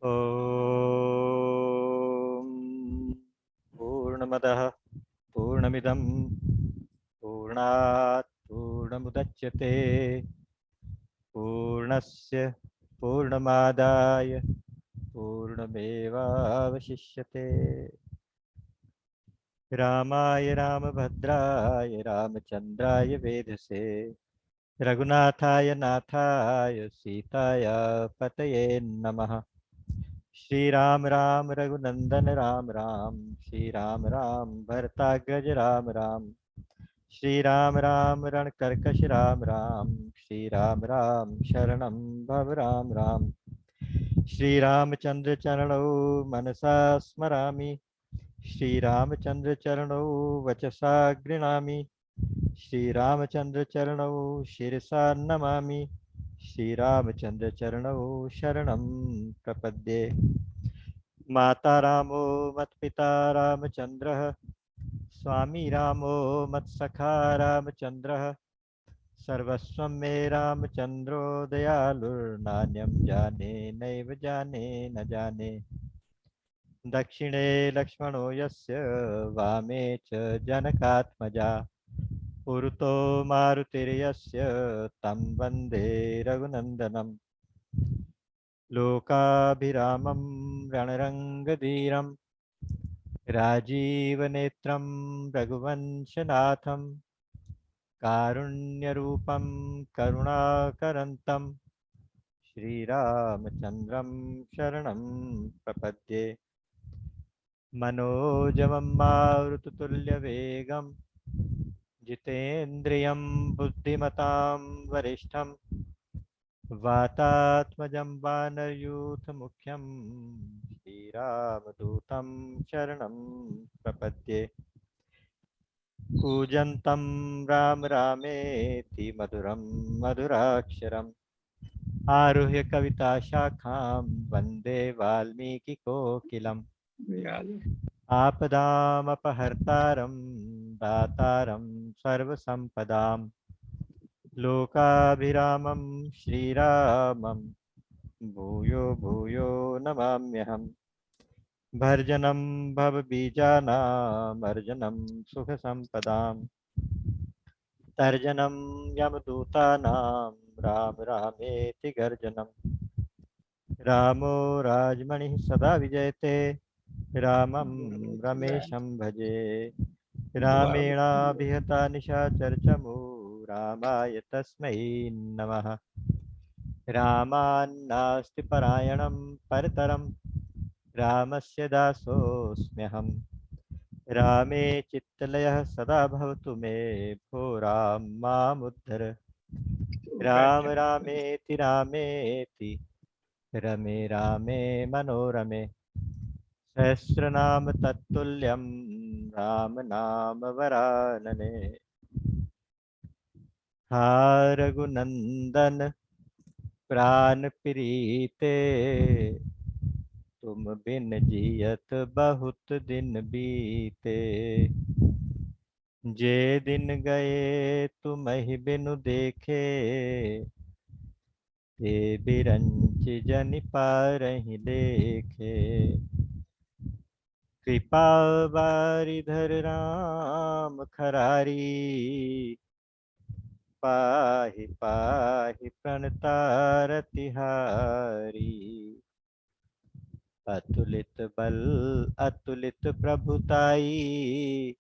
ॐ पूर्णमदः पूर्णमिदं पूर्णात् पूर्णमुदच्यते पूर्णस्य पूर्णमादाय पूर्णमेवावशिष्यते। रामाय रामभद्राय रामचन्द्राय वेधसे रघुनाथाय नाथाय सीताय पतये नमः। श्री राम राम रघुनंदन राम राम, श्री राम राम भरताग्रज राम राम, श्री राम राम रणकर्कश राम राम, श्री राम राम शरणं भव राम राम। श्री रामचंद्र चरणौ मनसा स्मरामि, श्री रामचंद्र चरणौ वचसा गृणामि, श्री रामचंद्र चरणौ शिरसा नमामि, श्री रामचंद्र चरणौ शरणं प्रपद्ये। माता रामो मत्पिता रामचंद्रः, स्वामी रामो मत्सखा रामचंद्रः, सर्वस्वं मे रामचंद्रो दयालुर्नान्यं जाने नैव जाने न जाने। दक्षिणे लक्ष्मणो यस्य वामे च जनकात्मजा, पुरतो मारुतिर्यस्य तं वन्दे रघुनन्दनम्। लोकाभिरामं रणरङ्गधीरं राजीवनेत्रं रघुवंशनाथं, कारुण्यरूपं करुणाकरन्तं श्रीरामचन्द्रं शरणं प्रपद्ये। मनोजवं मारुततुल्यवेगं जितेन्द्रियं बुद्धिमतां वरिष्ठं, वातात्मजं वानरयूथमुख्यं श्रीरामदूतं शरणं प्रपद्ये। कूजन्तं राम रामेति मधुरं मधुराक्षरम्, आरुह्य कविताशाखां वन्दे वाल्मीकिकोकिलम्। आपदामपहर्तारं दातारं सर्वसम्पदां, लोकाभिरामं श्रीरामं भूयो भूयो नमाम्यहम्। भर्जनं भवबीजानामर्जनं सुखसम्पदां, तर्जनं यमदूतानां राम रामेति गर्जनं। रामो राजमणिः सदा विजयते, रामं रमेशं भजे। रामेणाभिहता निशाचरचमू, रामाय तस्मै नमः। रामान्नास्ति परायणं परतरं, रामस्य दासोऽस्म्यहम्। रामे चित्तलयः सदा भवतु मे, भो राम मामुद्धर। राम रामेति रामेति रमे रामे मनोरमे, सहस्रनाम तत्तुल्यं राम नाम वरानने। हा रघुनंदन प्राण प्रीते, तुम बिन जियत बहुत दिन बीते। जे दिन गए तुम्हि बिनु देखे, ते बिरंच जनि पारहि देखे। कृपा बारिधर राम खरारी, पाहि पाहि प्रणतारति हारी। अतुलित बल अतुलित प्रभुताई,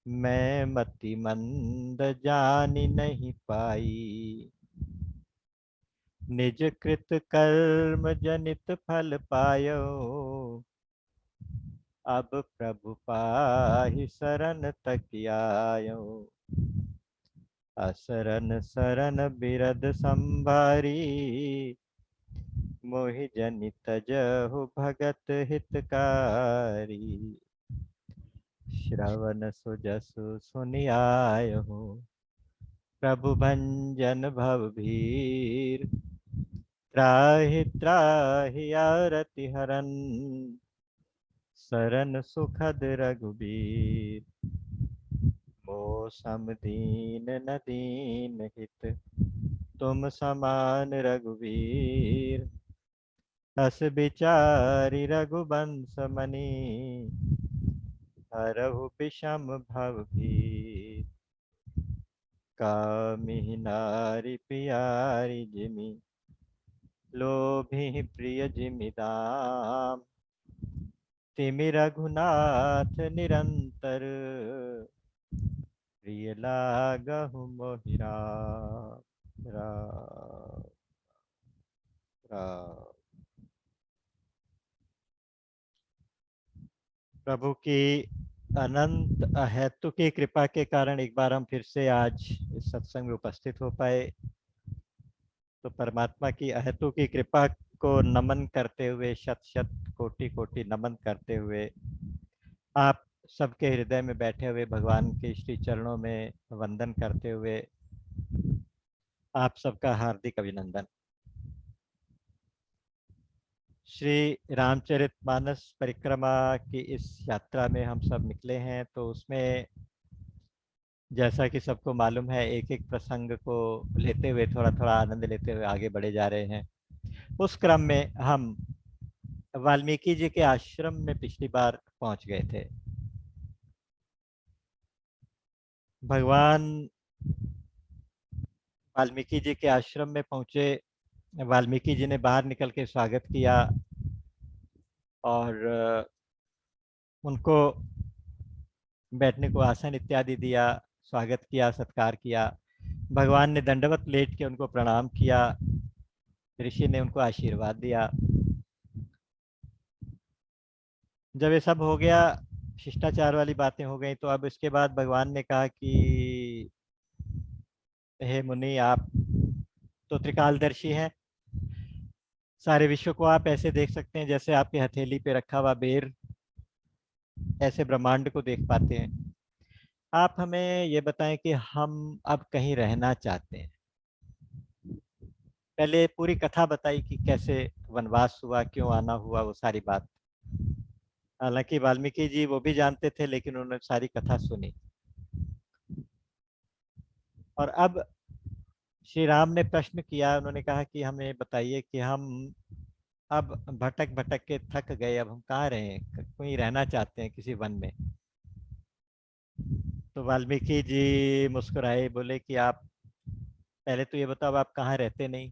मैं मति मंद जानि नहीं पाई। निज कृत कर्म जनित फल पायो, अब प्रभु पाहि शरण तक आयो। असरन सरन बिरद संभारी, मोहि जनि तजहु भगत हितकारी। श्रवण सुजसु सुनियायहु, प्रभु भंजन भव भीर। त्राहि त्राहि आरति हरन, सरन सुखद रघुबीर। मो सम दीन न दीन हित, तुम समान रघुवीर। अस विचारि रघुवंश मणि, हरहु विषम भव भी। कामिहि नारि प्यारी जिमि, लोभी प्रिय जिमि दाम। तिमि रघुनाथ निरंतर, प्रिय लागहु मोहि राम। राम राम। प्रभु की अनंत अहेतु की कृपा के कारण एक बार हम फिर से आज इस सत्संग में उपस्थित हो पाए। तो परमात्मा की अहेतु की कृपा को नमन करते हुए, शत शत कोटि कोटि नमन करते हुए, आप सबके हृदय में बैठे हुए भगवान के श्री चरणों में वंदन करते हुए आप सबका हार्दिक अभिनंदन। श्री रामचरितमानस परिक्रमा की इस यात्रा में हम सब निकले हैं। तो उसमें जैसा कि सबको मालूम है, एक एक प्रसंग को लेते हुए, थोड़ा थोड़ा आनंद लेते हुए आगे बढ़े जा रहे हैं। उस क्रम में हम वाल्मीकि जी के आश्रम में पिछली बार पहुंच गए थे। भगवान वाल्मीकि जी के आश्रम में पहुंचे। वाल्मीकि जी ने बाहर निकल के स्वागत किया और उनको बैठने को आसन इत्यादि दिया, स्वागत किया, सत्कार किया। भगवान ने दंडवत लेट के उनको प्रणाम किया। ऋषि ने उनको आशीर्वाद दिया। जब ये सब हो गया, शिष्टाचार वाली बातें हो गई, तो अब इसके बाद भगवान ने कहा कि हे मुनि, आप तो त्रिकालदर्शी हैं। सारे विश्व को आप ऐसे देख सकते हैं जैसे आपकी हथेली पे रखा हुआ बेर ऐसे ब्रह्मांड को देख पाते हैं। आप हमें ये बताएं कि हम अब कहीं रहना चाहते हैं। पहले पूरी कथा बताई कि कैसे वनवास हुआ, क्यों आना हुआ, वो सारी बात। हालांकि वाल्मीकि जी वो भी जानते थे, लेकिन उन्होंने सारी कथा सुनी। और अब श्री राम ने प्रश्न किया। उन्होंने कहा कि हमें बताइए कि हम अब भटक भटक के थक गए, अब हम कहाँ रहे, कहीं रहना चाहते हैं किसी वन में। तो वाल्मीकि जी मुस्कुराए, बोले कि आप पहले तो ये बताओ, आप कहाँ रहते नहीं।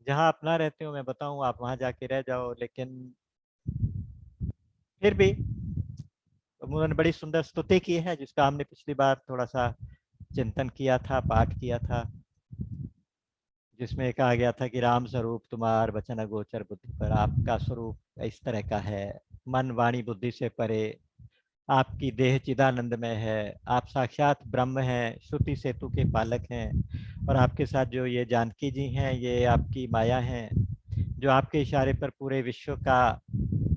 जहाँ आप ना रहते हो मैं बताऊँ, आप वहां जाके रह जाओ, लेकिन फिर भी उन्होंने बड़ी सुंदर स्तुति की है, जिसका हमने पिछली बार थोड़ा सा चिंतन किया था, पाठ किया था, जिसमें कहा गया था कि राम स्वरूप तुम्हार वचन अगोचर बुद्धि पर। आपका स्वरूप इस तरह का है, मन वाणी बुद्धि से परे। आपकी देह चिदानंदमय है, आप साक्षात ब्रह्म हैं, श्रुति सेतु के पालक हैं। और आपके साथ जो ये जानकी जी हैं, ये आपकी माया हैं, जो आपके इशारे पर पूरे विश्व का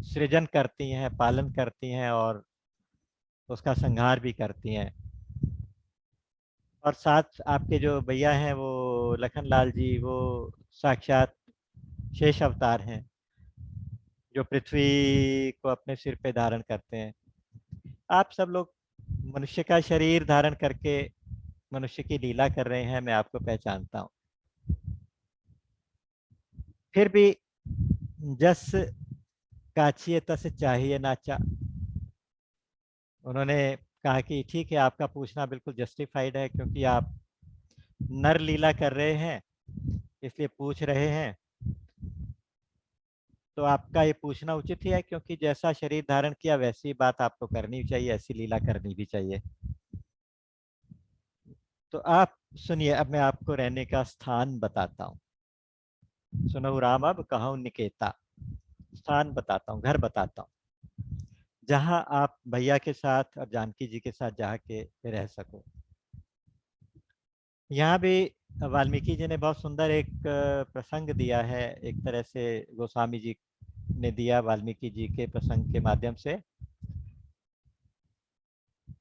सृजन करती हैं, पालन करती हैं और उसका संहार भी करती हैं। और साथ आपके जो भैया हैं वो लखन लाल जी, वो साक्षात शेष अवतार हैं, जो पृथ्वी को अपने सिर पे धारण करते हैं। आप सब लोग मनुष्य का शरीर धारण करके मनुष्य की लीला कर रहे हैं, मैं आपको पहचानता हूँ। फिर भी जस काछिए तस चाहिए नाचा। उन्होंने कहा कि ठीक है, आपका पूछना बिल्कुल जस्टिफाइड है, क्योंकि आप नर लीला कर रहे हैं, इसलिए पूछ रहे हैं। तो आपका ये पूछना उचित ही है, क्योंकि जैसा शरीर धारण किया वैसी बात आपको करनी चाहिए, ऐसी लीला करनी भी चाहिए। तो आप सुनिए, अब मैं आपको रहने का स्थान बताता हूँ। सुनो राम अब कहूँ निकेता। स्थान बताता हूँ, घर बताता हूँ, जहाँ आप भैया के साथ और जानकी जी के साथ जाके रह सको। यहाँ भी वाल्मीकि जी ने बहुत सुंदर एक प्रसंग दिया है, एक तरह से गोस्वामी जी ने दिया वाल्मीकि जी के प्रसंग के माध्यम से।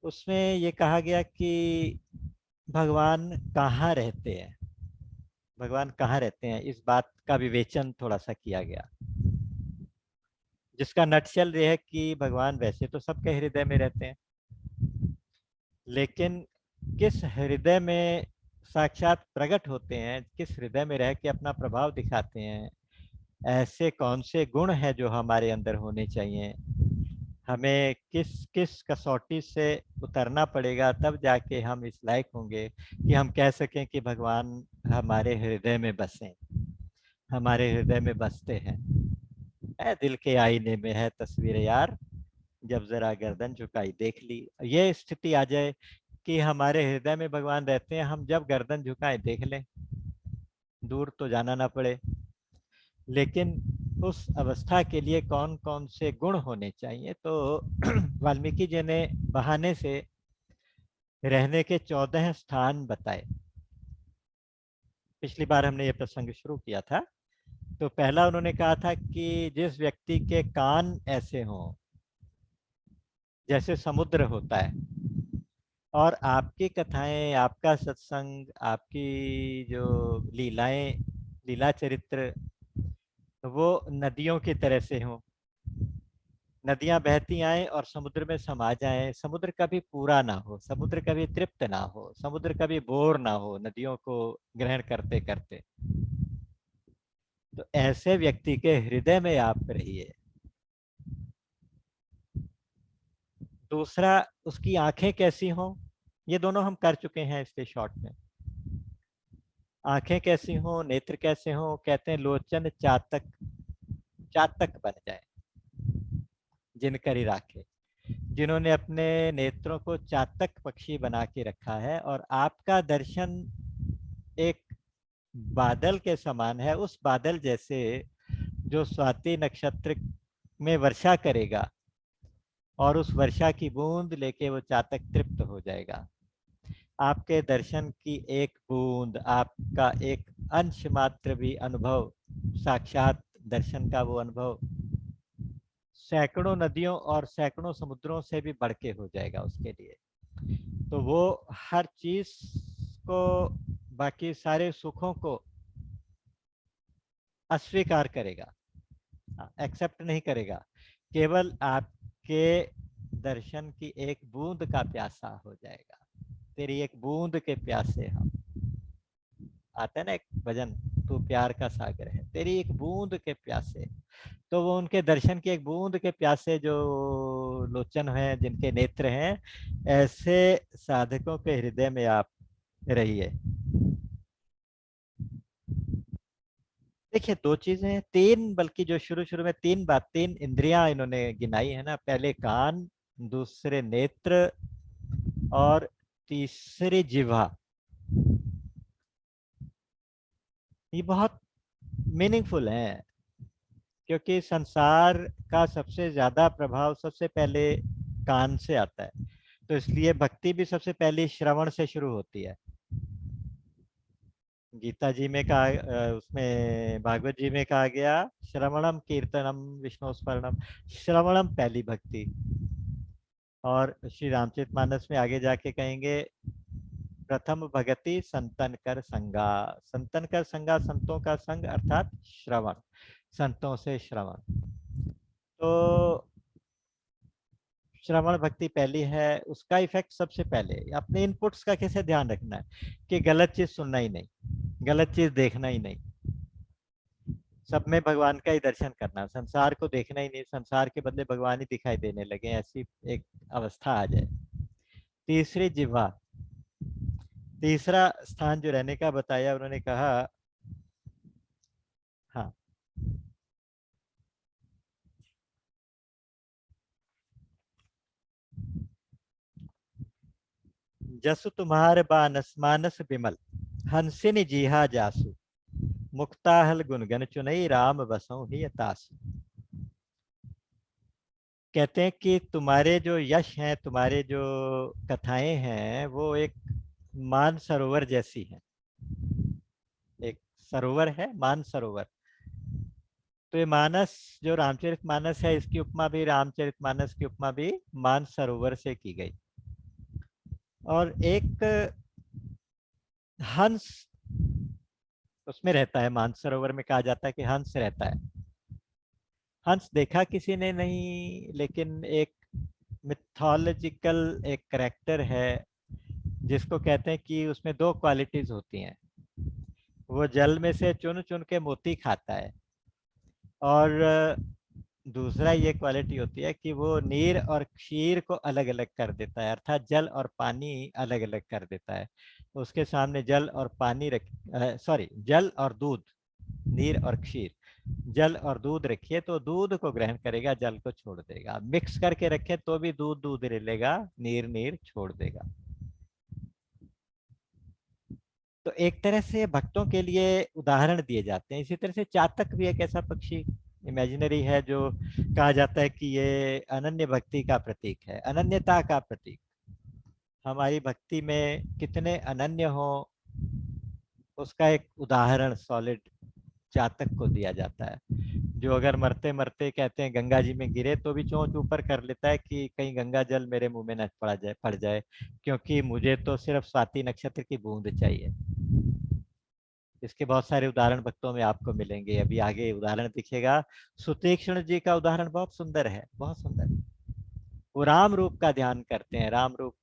उसमें ये कहा गया कि भगवान कहाँ रहते हैं, भगवान कहाँ रहते हैं, इस बात का विवेचन थोड़ा सा किया गया, जिसका नटशल ये है कि भगवान वैसे तो सबके हृदय में रहते हैं, लेकिन किस हृदय में साक्षात प्रकट होते हैं, किस हृदय में रह के अपना प्रभाव दिखाते हैं, ऐसे कौन से गुण हैं जो हमारे अंदर होने चाहिए, हमें किस किस कसौटी से उतरना पड़ेगा, तब जाके हम इस लायक होंगे कि हम कह सकें कि भगवान हमारे हृदय में बसें, हमारे हृदय में बसते हैं। दिल के आईने में है तस्वीर यार, जब जरा गर्दन झुकाई देख ली। ये स्थिति आ जाए कि हमारे हृदय में भगवान रहते हैं, हम जब गर्दन झुकाएं देख लें, दूर तो जाना ना पड़े। लेकिन उस अवस्था के लिए कौन कौन से गुण होने चाहिए, तो वाल्मीकि जी ने बहाने से रहने के 14 स्थान बताए। पिछली बार हमने ये प्रसंग शुरू किया था। तो पहला उन्होंने कहा था कि जिस व्यक्ति के कान ऐसे हों जैसे समुद्र होता है, और आपकी कथाएं, आपका सत्संग, आपकी जो लीलाएं, लीला चरित्र, वो नदियों की तरह से हों। नदियां बहती आए और समुद्र में समा जाएं, समुद्र कभी पूरा ना हो, समुद्र कभी तृप्त ना हो, समुद्र कभी बोर ना हो नदियों को ग्रहण करते करते। तो ऐसे व्यक्ति के हृदय में आप रहिए। दूसरा, उसकी आंखें कैसी हों, ये दोनों हम कर चुके हैं इसलिए शॉर्ट में। आंखें कैसी हों, नेत्र कैसे हों, कहते हैं लोचन चातक, चातक बन जाए जिनकर राखे, जिन्होंने अपने नेत्रों को चातक पक्षी बना के रखा है। और आपका दर्शन एक बादल के समान है, उस बादल जैसे जो स्वाति नक्षत्र में वर्षा करेगा और उस वर्षा की बूंद लेके वो चातक तृप्त हो जाएगा। आपके दर्शन की एक बूंद, आपका एक अंश मात्र भी अनुभव, साक्षात दर्शन का वो अनुभव सैकड़ों नदियों और सैकड़ों समुद्रों से भी बढ़ के हो जाएगा उसके लिए। तो वो हर चीज को, बाकी सारे सुखों को अस्वीकार करेगा, एक्सेप्ट नहीं करेगा, केवल आपके दर्शन की एक बूंद का प्यासा हो जाएगा। तेरी एक बूंद के प्यासे हम, आता है ना एक भजन, तू प्यार का सागर है, तेरी एक बूंद के प्यासे। तो वो उनके दर्शन की एक बूंद के प्यासे जो लोचन हैं, जिनके नेत्र हैं, ऐसे साधकों के हृदय में आप रहिए। देखिए, दो चीजें हैं, तीन, बल्कि जो शुरू शुरू में तीन बात, तीन इंद्रियां इन्होंने गिनाई है ना, पहले कान, दूसरे नेत्र, और तीसरी जिह्वा। ये बहुत मीनिंगफुल है, क्योंकि संसार का सबसे ज्यादा प्रभाव सबसे पहले कान से आता है। तो इसलिए भक्ति भी सबसे पहले श्रवण से शुरू होती है। गीता जी में कहा, उसमें भागवत जी में कहा गया, श्रवणम कीर्तनम विष्णु स्मरणम, श्रवणम पहली भक्ति। और श्री रामचरितमानस में आगे जाके कहेंगे, प्रथम भगति संतन कर संगा। संतन कर संगा, संतों का संग अर्थात श्रवण, संतों से श्रवण। तो श्रवण भक्ति पहली है, उसका इफेक्ट सबसे पहले अपने इनपुट्स का कैसे ध्यान रखना है कि गलत चीज सुनना ही नहीं, गलत चीज देखना ही नहीं, सब में भगवान का ही दर्शन करना, संसार को देखना ही नहीं, संसार के बदले भगवान ही दिखाई देने लगे, ऐसी एक अवस्था आ जाए। तीसरी जिह्वा, तीसरा स्थान जो रहने का बताया उन्होंने कहा, हाँ, जसु तुम्हार बानस मानस बिमल, हंसिन जीहा जासु, मुक्ताहल गुनगन चुनई राम बसों ही तासु। कहते हैं कि तुम्हारे जो यश हैं, तुम्हारे जो कथाएं हैं, वो एक मान सरोवर जैसी है। एक सरोवर है, मान सरोवर। तो ये मानस, जो रामचरित मानस है, इसकी उपमा भी, रामचरित मानस की उपमा भी मान सरोवर से की गई। और एक हंस उसमें रहता है, मान सरोवर में कहा जाता है कि हंस रहता है। हंस देखा किसी ने नहीं, लेकिन एक मिथोलॉजिकल एक करेक्टर है, जिसको कहते हैं कि उसमें दो क्वालिटीज होती हैं। वो जल में से चुन चुन के मोती खाता है, और दूसरा ये क्वालिटी होती है कि वो नीर और क्षीर को अलग अलग कर देता है, अर्थात जल और पानी अलग अलग कर देता है। उसके सामने जल और पानी रख सॉरी जल और दूध, नीर और क्षीर, जल और दूध रखिए तो दूध को ग्रहण करेगा, जल को छोड़ देगा। मिक्स करके रखे तो भी दूध दूध लेगा, नीर नीर छोड़ देगा। तो एक तरह से भक्तों के लिए उदाहरण दिए जाते हैं। इसी तरह से चातक भी एक ऐसा पक्षी इमेजिनरी है जो कहा जाता है कि ये अनन्य भक्ति का प्रतीक है, अनन्यता का प्रतीक। हमारी भक्ति में कितने अनन्य हो उसका एक उदाहरण सॉलिड चातक को दिया जाता है, जो अगर मरते मरते कहते हैं गंगा जी में गिरे तो भी चोंच ऊपर कर लेता है कि कहीं गंगा जल मेरे मुंह में न पड़ जाए, क्योंकि मुझे तो सिर्फ स्वाति नक्षत्र की बूंद चाहिए। इसके बहुत सारे उदाहरण भक्तों में आपको मिलेंगे, अभी आगे उदाहरण दिखेगा। सुतीक्ष्ण जी का उदाहरण बहुत सुंदर है, बहुत सुंदर। वो राम रूप का ध्यान करते हैं, राम रूप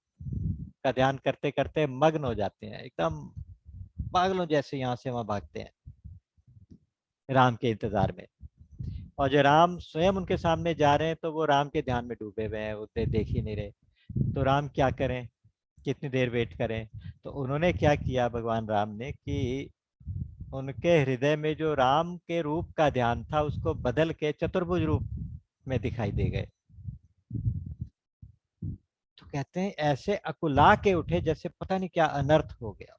का ध्यान करते करते मग्न हो जाते हैं, एकदम पागलों जैसे यहाँ से वहां भागते हैं राम के इंतजार में। और जो राम स्वयं उनके सामने जा रहे हैं तो वो राम के ध्यान में डूबे हुए हैं, वो देख ही नहीं रहे। तो राम क्या करें, कितनी देर वेट करें। तो उन्होंने क्या किया भगवान राम ने कि उनके हृदय में जो राम के रूप का ध्यान था उसको बदल के चतुर्भुज रूप में दिखाई दे गए। तो कहते हैं ऐसे अकुला के उठे जैसे पता नहीं क्या अनर्थ हो गया,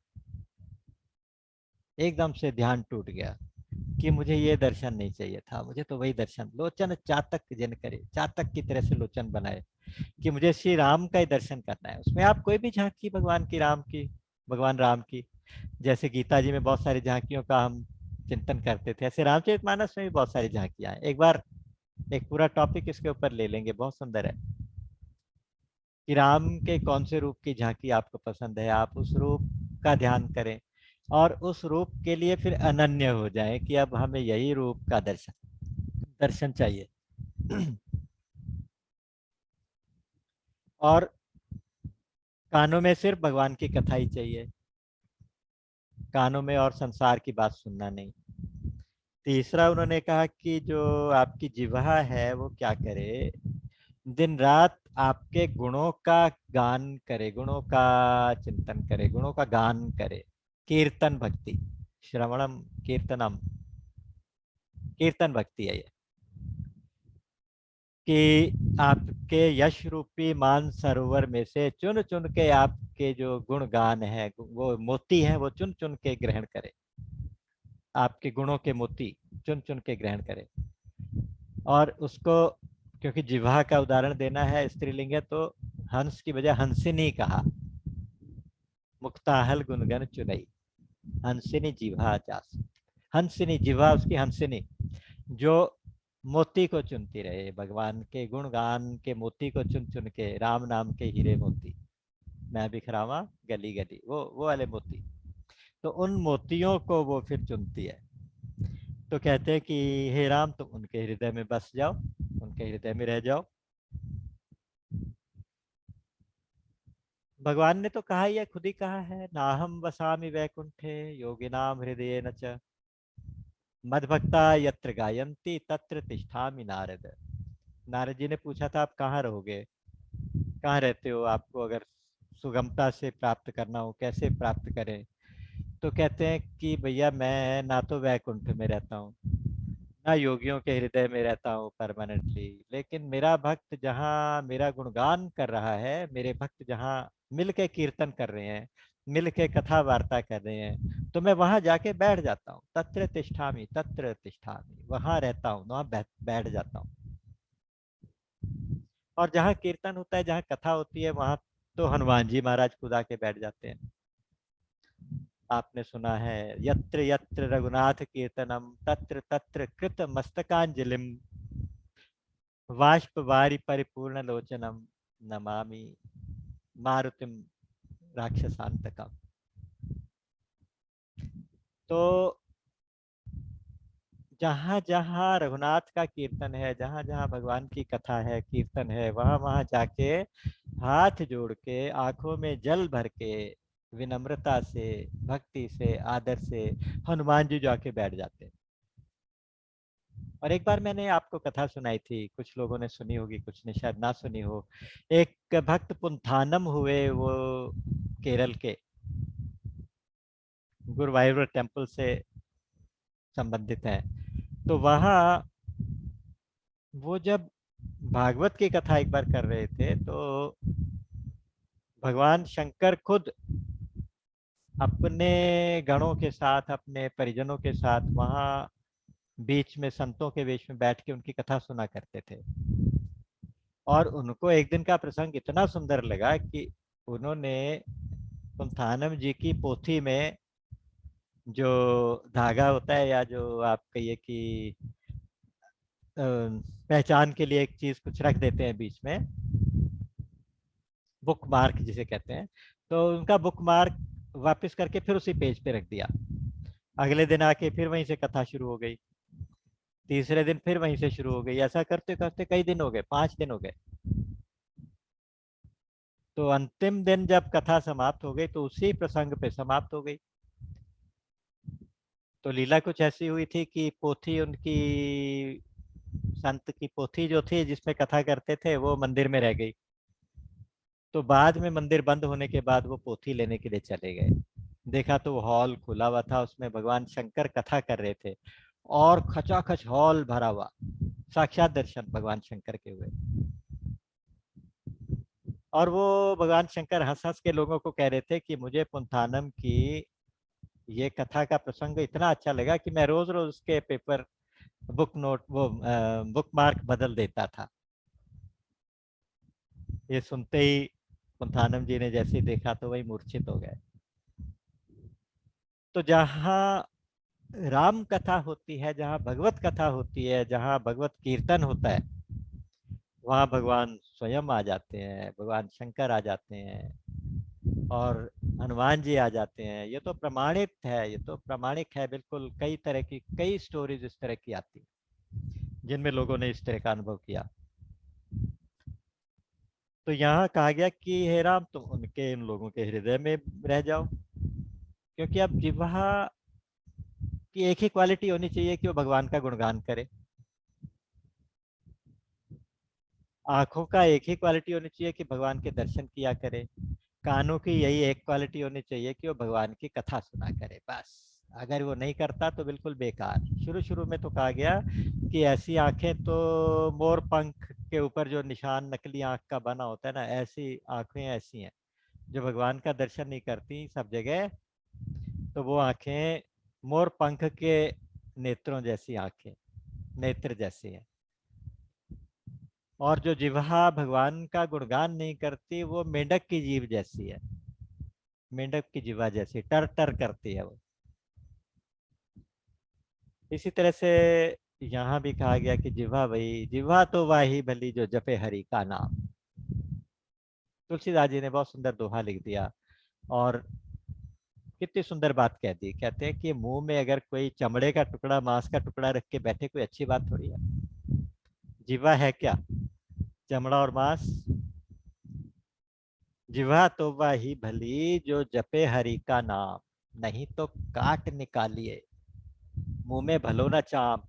एकदम से ध्यान टूट गया कि मुझे ये दर्शन नहीं चाहिए था, मुझे तो वही दर्शन, लोचन चातक जिन करे, चातक की तरह से लोचन बनाए कि मुझे श्री राम का ही दर्शन करना है। उसमें आप कोई भी झांकी भगवान की, राम की, भगवान राम की, जैसे गीता जी में बहुत सारी झांकियों का हम चिंतन करते थे, ऐसे रामचरितमानस में भी बहुत सारी झांकियां हैं। एक बार एक पूरा टॉपिक इसके ऊपर ले लेंगे, बहुत सुंदर है कि राम के कौन से रूप की झांकी आपको पसंद है, आप उस रूप का ध्यान करें और उस रूप के लिए फिर अनन्य हो जाएं कि अब हमें यही रूप का दर्शन दर्शन चाहिए। और कानों में सिर्फ भगवान की कथा ही चाहिए, कानों में और संसार की बात सुनना नहीं। तीसरा उन्होंने कहा कि जो आपकी जिह्वा है वो क्या करे, दिन रात आपके गुणों का गान करे, गुणों का चिंतन करे, गुणों का गान करे। कीर्तन भक्ति, श्रवणम कीर्तनम, कीर्तन भक्ति है ये कि आपके यश रूपी मान सरोवर में से चुन चुन के आपके जो गुण गान है, वो मोती है, वो चुन चुन के ग्रहण करे, आपके गुणों के मोती चुन चुन के ग्रहण करे। और उसको, क्योंकि जिह्वा का उदाहरण देना है, स्त्रीलिंग है तो हंस की बजाय हंसिनी कहा, मुक्ताहल गुनगन चुनई, हंसिनी जिह्वा जास। हंसिनी जिह्वा उसकी हंसिनी, जो मोती को चुनती रहे, भगवान के गुणगान के मोती को चुन चुन के, राम नाम के हीरे मोती मैं बिखरावा गली गली, वो वाले मोती। तो उन मोतियों को वो फिर चुनती है। तो कहते हैं कि हे राम तुम उनके हृदय में बस जाओ, उनके हृदय में रह जाओ। भगवान ने तो कहा ही है, खुद ही कहा है, नाहम वसामि वैकुंठे योगिनाम हृदय न च, मद्भक्ता यत्र गायन्ति तत्र तिष्ठामि नारद। नारद जी ने पूछा था आप कहाँ रहोगे, कहाँ रहते हो, आपको अगर सुगमता से प्राप्त करना हो कैसे प्राप्त करें। तो कहते हैं कि भैया मैं ना तो वैकुंठ में रहता हूँ, ना योगियों के हृदय में रहता हूँ परमानेंटली, लेकिन मेरा भक्त जहाँ मेरा गुणगान कर रहा है, मेरे भक्त जहाँ मिल के कीर्तन कर रहे हैं, मिल के कथा वार्ता कर रहे हैं, तो मैं वहां जाके बैठ जाता हूँ। तत्र तिष्ठामि, वहां रहता हूँ, वहां बैठ जाता हूँ। और जहाँ कीर्तन होता है, जहाँ कथा होती है, वहां तो हनुमान जी महाराज खुद आके बैठ जाते हैं। आपने सुना है, यत्र यत्र रघुनाथ कीर्तनम तत्र तत्र कृत मस्तकांजलिम वाष्प वारी परिपूर्ण लोचनम नमामि मारुतिम राक्षसांतकम। तो जहाँ जहाँ रघुनाथ का कीर्तन है, जहाँ जहाँ भगवान की कथा है, कीर्तन है, वहां वहां जाके हाथ जोड़ के, आंखों में जल भर के, विनम्रता से, भक्ति से, आदर से हनुमान जी जाके बैठ जाते हैं। और एक बार मैंने आपको कथा सुनाई थी, कुछ लोगों ने सुनी होगी, कुछ ने शायद ना सुनी हो। एक भक्त पुंथानम हुए, वो केरल के गुरुवायूर टेम्पल से संबंधित हैं। तो वहाँ वो जब भागवत की कथा एक बार कर रहे थे, तो भगवान शंकर खुद अपने गणों के साथ, अपने परिजनों के साथ वहाँ बीच में संतों के बीच में बैठ के उनकी कथा सुना करते थे। और उनको एक दिन का प्रसंग इतना सुंदर लगा कि उन्होंने पुंथानम जी की पोथी में जो धागा होता है, या जो आप कहिए कि पहचान के लिए एक चीज कुछ रख देते हैं बीच में, बुक मार्क जिसे कहते हैं, तो उनका बुक मार्क वापस करके फिर उसी पेज पे रख दिया। अगले दिन आके फिर वहीं से कथा शुरू हो गई, तीसरे दिन फिर वहीं से शुरू हो गई। ऐसा करते करते कई दिन हो गए, 5 दिन हो गए। तो अंतिम दिन जब कथा समाप्त हो गई तो उसी प्रसंग पे समाप्त हो गई। तो लीला कुछ ऐसी हुई थी कि पोथी उनकी, संत की पोथी जो थी जिसमें कथा करते थे, वो मंदिर में रह गई। तो बाद में मंदिर बंद होने के बाद वो पोथी लेने के लिए चले गए। देखा तो वो हॉल खुला हुआ था, उसमें भगवान शंकर कथा कर रहे थे, और खचाखच हॉल भरा हुआ, साक्षात दर्शन भगवान शंकर के हुए। और वो भगवान शंकर हंस हंस के लोगों को कह रहे थे कि मुझे पुंथानम की ये कथा का प्रसंग इतना अच्छा लगा कि मैं रोज रोज उसके पेपर, बुक नोट, वो बुक मार्क बदल देता था। ये सुनते ही पुंथानम जी ने जैसे ही देखा तो वही मूर्छित हो गए। तो जहाँ राम कथा होती है, जहाँ भगवत कथा होती है, जहाँ भगवत कीर्तन होता है, वहाँ भगवान स्वयं आ जाते हैं, भगवान शंकर आ जाते हैं, और हनुमान जी आ जाते हैं। ये तो प्रमाणित है, ये तो प्रामाणिक है बिल्कुल। कई तरह की, कई स्टोरीज इस तरह की आती हैं जिनमें लोगों ने इस तरह का अनुभव किया। तो यहाँ कहा गया कि हे राम, तुम उनके, इन लोगों के हृदय में रह जाओ, क्योंकि अब जिह्वा की एक ही क्वालिटी होनी चाहिए कि वो भगवान का गुणगान करे। आंखों का एक ही क्वालिटी होनी चाहिए कि भगवान के दर्शन किया करे। कानों की यही एक क्वालिटी होनी चाहिए कि वो भगवान की कथा सुना करे, बस। अगर वो नहीं करता तो बिल्कुल बेकार। शुरू शुरू में तो कहा गया कि ऐसी आंखें तो, मोर पंख के ऊपर जो निशान नकली आंख का बना होता है ना, ऐसी आंखें ऐसी हैं जो भगवान का दर्शन नहीं करती सब जगह। तो वो आंखें मोर पंख के नेत्रों जैसी आंखें, नेत्र जैसी हैं। और जो जिह्वा भगवान का गुणगान नहीं करती, वो मेंढक की जीभ जैसी है, मेंढक की जिह्वा जैसी टर टर करती है वो। इसी तरह से यहाँ भी कहा गया कि जिह्वा, वही जिह्वा तो वाही भली जो जपे हरि का नाम। तुलसीदास जी ने बहुत सुंदर दोहा लिख दिया, और कितनी सुंदर बात कह दी। कहते हैं कि मुंह में अगर कोई चमड़े का टुकड़ा, मांस का टुकड़ा रख के बैठे, कोई अच्छी बात थोड़ी है। जिह्वा है क्या? चमड़ा और मांस। जिह्वा तो वही भली जो जपे हरि का नाम, नहीं तो काट निकालिए, मुंह में भलो न चाम।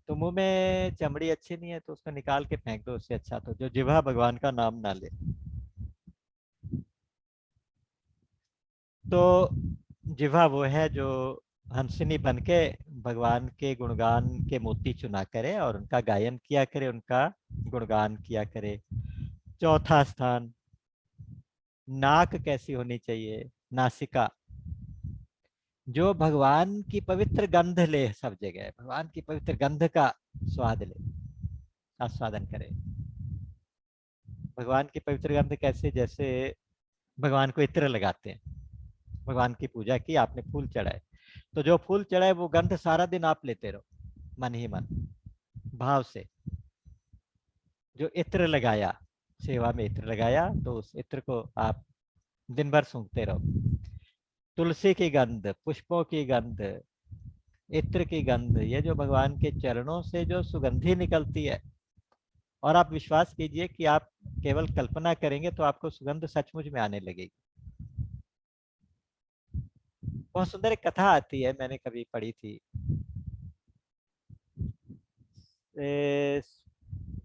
तो मुंह में चमड़ी अच्छी नहीं है तो उसको निकाल के फेंक दो, उससे अच्छा तो जो जिह्वा भगवान का नाम ना ले। तो जिह्वा वो है जो हंसनी बन के भगवान के गुणगान के मोती चुना करे और उनका गायन किया करे, उनका गुणगान किया करे। चौथा स्थान, नाक कैसी होनी चाहिए? नासिका, जो भगवान की पवित्र गंध ले, सब जगह भगवान की पवित्र गंध का स्वाद ले, आस्वादन करे। भगवान की पवित्र गंध कैसे? जैसे भगवान को इत्र लगाते हैं, भगवान की पूजा की आपने, फूल चढ़ाए, तो जो फूल चढ़ाए वो गंध सारा दिन आप लेते रहो, मन ही मन, भाव से। जो इत्र लगाया, सेवा में इत्र लगाया, तो उस इत्र को आप दिन भर सूंघते रहो। तुलसी की गंध, पुष्पों की गंध, इत्र की गंध, ये जो भगवान के चरणों से जो सुगंधी निकलती है, और आप विश्वास कीजिए कि आप केवल कल्पना करेंगे तो आपको सुगंध सचमुच में आने लगेगी। बहुत सुंदर एक कथा आती है, मैंने कभी पढ़ी थी।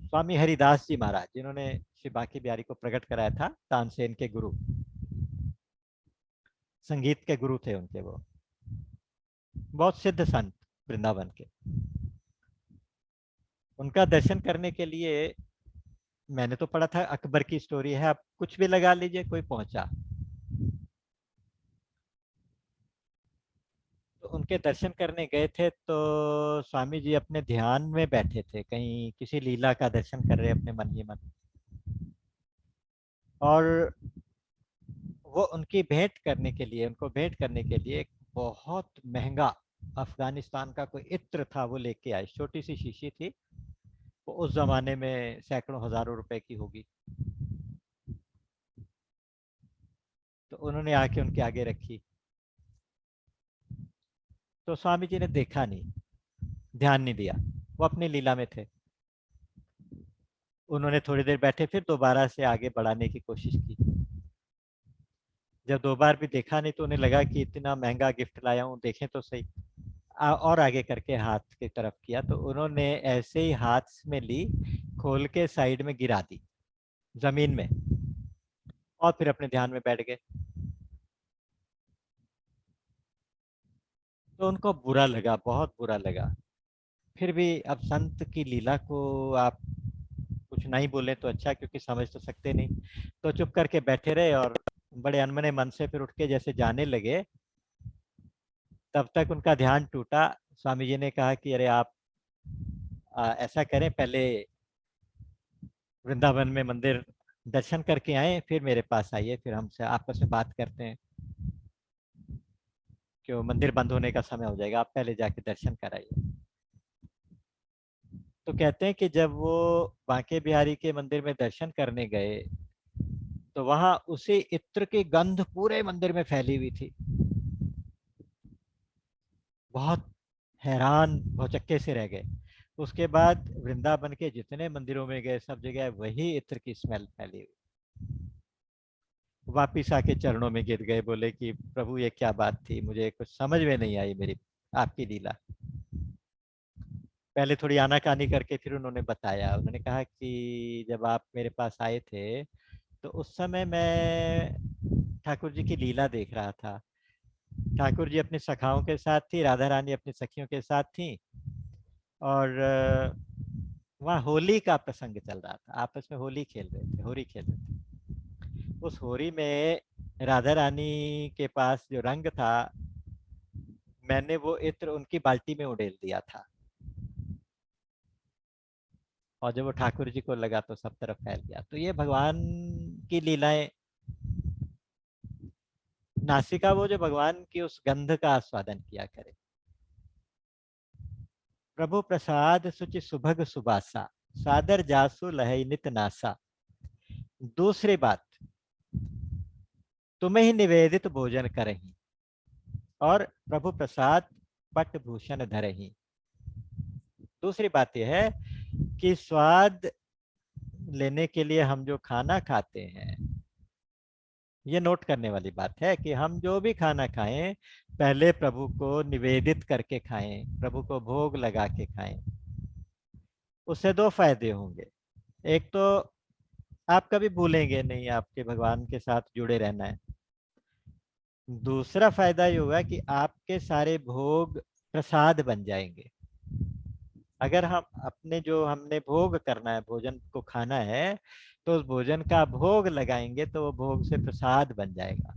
स्वामी हरिदास जी महाराज, जिन्होंने श्री बांके बिहारी को प्रकट कराया था, तानसेन के गुरु, संगीत के गुरु थे उनके वो, बहुत सिद्ध संत वृंदावन के। उनका दर्शन करने के लिए, मैंने तो पढ़ा था अकबर की स्टोरी है, आप कुछ भी लगा लीजिए, कोई पहुंचा। तो उनके दर्शन करने गए थे, तो स्वामी जी अपने ध्यान में बैठे थे, कहीं किसी लीला का दर्शन कर रहे अपने मन ही मन। और वो उनकी भेंट करने के लिए, उनको भेंट करने के लिए एक बहुत महंगा अफगानिस्तान का कोई इत्र था, वो लेके आए। छोटी सी शीशी थी, वो उस जमाने में सैकड़ों हजारों रुपए की होगी। तो उन्होंने आके उनके आगे रखी, तो स्वामी जी ने देखा नहीं, ध्यान नहीं दिया, वो अपनी लीला में थे। उन्होंने थोड़ी देर बैठे, फिर दोबारा से आगे बढ़ाने की कोशिश की। जब दो बार भी देखा नहीं, तो उन्हें लगा कि इतना महंगा गिफ्ट लाया हूँ, देखें तो सही। और आगे करके हाथ की तरफ किया, तो उन्होंने ऐसे ही हाथ में ली, खोल के साइड में गिरा दी जमीन में, और फिर अपने ध्यान में बैठ गए। तो उनको बुरा लगा, बहुत बुरा लगा। फिर भी अब संत की लीला को आप कुछ नहीं बोले तो अच्छा, क्योंकि समझ तो सकते नहीं। तो चुप करके बैठे रहे, और बड़े अनमने मन से फिर उठ के जैसे जाने लगे, तब तक उनका ध्यान टूटा। स्वामी जी ने कहा कि अरे आप ऐसा करें, पहले वृंदावन में मंदिर दर्शन करके आए, फिर मेरे पास आइए, फिर हमसे आपस में बात करते हैं, क्यों मंदिर बंद होने का समय हो जाएगा, आप पहले जाके दर्शन कराइए। तो कहते हैं कि जब वो बांके बिहारी के मंदिर में दर्शन करने गए, तो वहां उसी इत्र की गंध पूरे मंदिर में फैली हुई थी। बहुत हैरान भौचक्के से रह गए। उसके बाद वृंदावन के जितने मंदिरों में गए, सब जगह वही इत्र की स्मेल फैली हुई। वापिस आके चरणों में गिर गए, बोले कि प्रभु ये क्या बात थी, मुझे कुछ समझ में नहीं आई मेरी आपकी लीला। पहले थोड़ी आनाकानी करके फिर उन्होंने बताया। उन्होंने कहा कि जब आप मेरे पास आए थे, तो उस समय मैं ठाकुर जी की लीला देख रहा था। ठाकुर जी अपनी सखाओं के साथ थी, राधा रानी अपनी सखियों के साथ थी, और वहाँ होली का प्रसंग चल रहा था, आपस में होली खेल रहे थे, होली खेल रहे थे। उस होली में राधा रानी के पास जो रंग था, मैंने वो इत्र उनकी बाल्टी में उड़ेल दिया था, और जब वो ठाकुर जी को लगा तो सब तरफ फैल गया। तो ये भगवान की लीलाएं। नासिका वो जो भगवान की उस गंध का आस्वादन किया करे। प्रभु प्रसाद सुचि सुभग सुबासा, सादर जासु लहई नित नासा। दूसरी बात, तुम्हें ही निवेदित भोजन करही, और प्रभु प्रसाद पट भूषण धरही। दूसरी बात यह है कि स्वाद लेने के लिए हम जो खाना खाते हैं, ये नोट करने वाली बात है कि हम जो भी खाना खाएं, पहले प्रभु को निवेदित करके खाएं, प्रभु को भोग लगा के खाएं। उससे दो फायदे होंगे। एक तो आप कभी भूलेंगे नहीं, आपके भगवान के साथ जुड़े रहना है। दूसरा फायदा ये होगा कि आपके सारे भोग प्रसाद बन जाएंगे। अगर हम अपने जो हमने भोग करना है, भोजन को खाना है, तो उस भोजन का भोग लगाएंगे, तो वो भोग से प्रसाद बन जाएगा।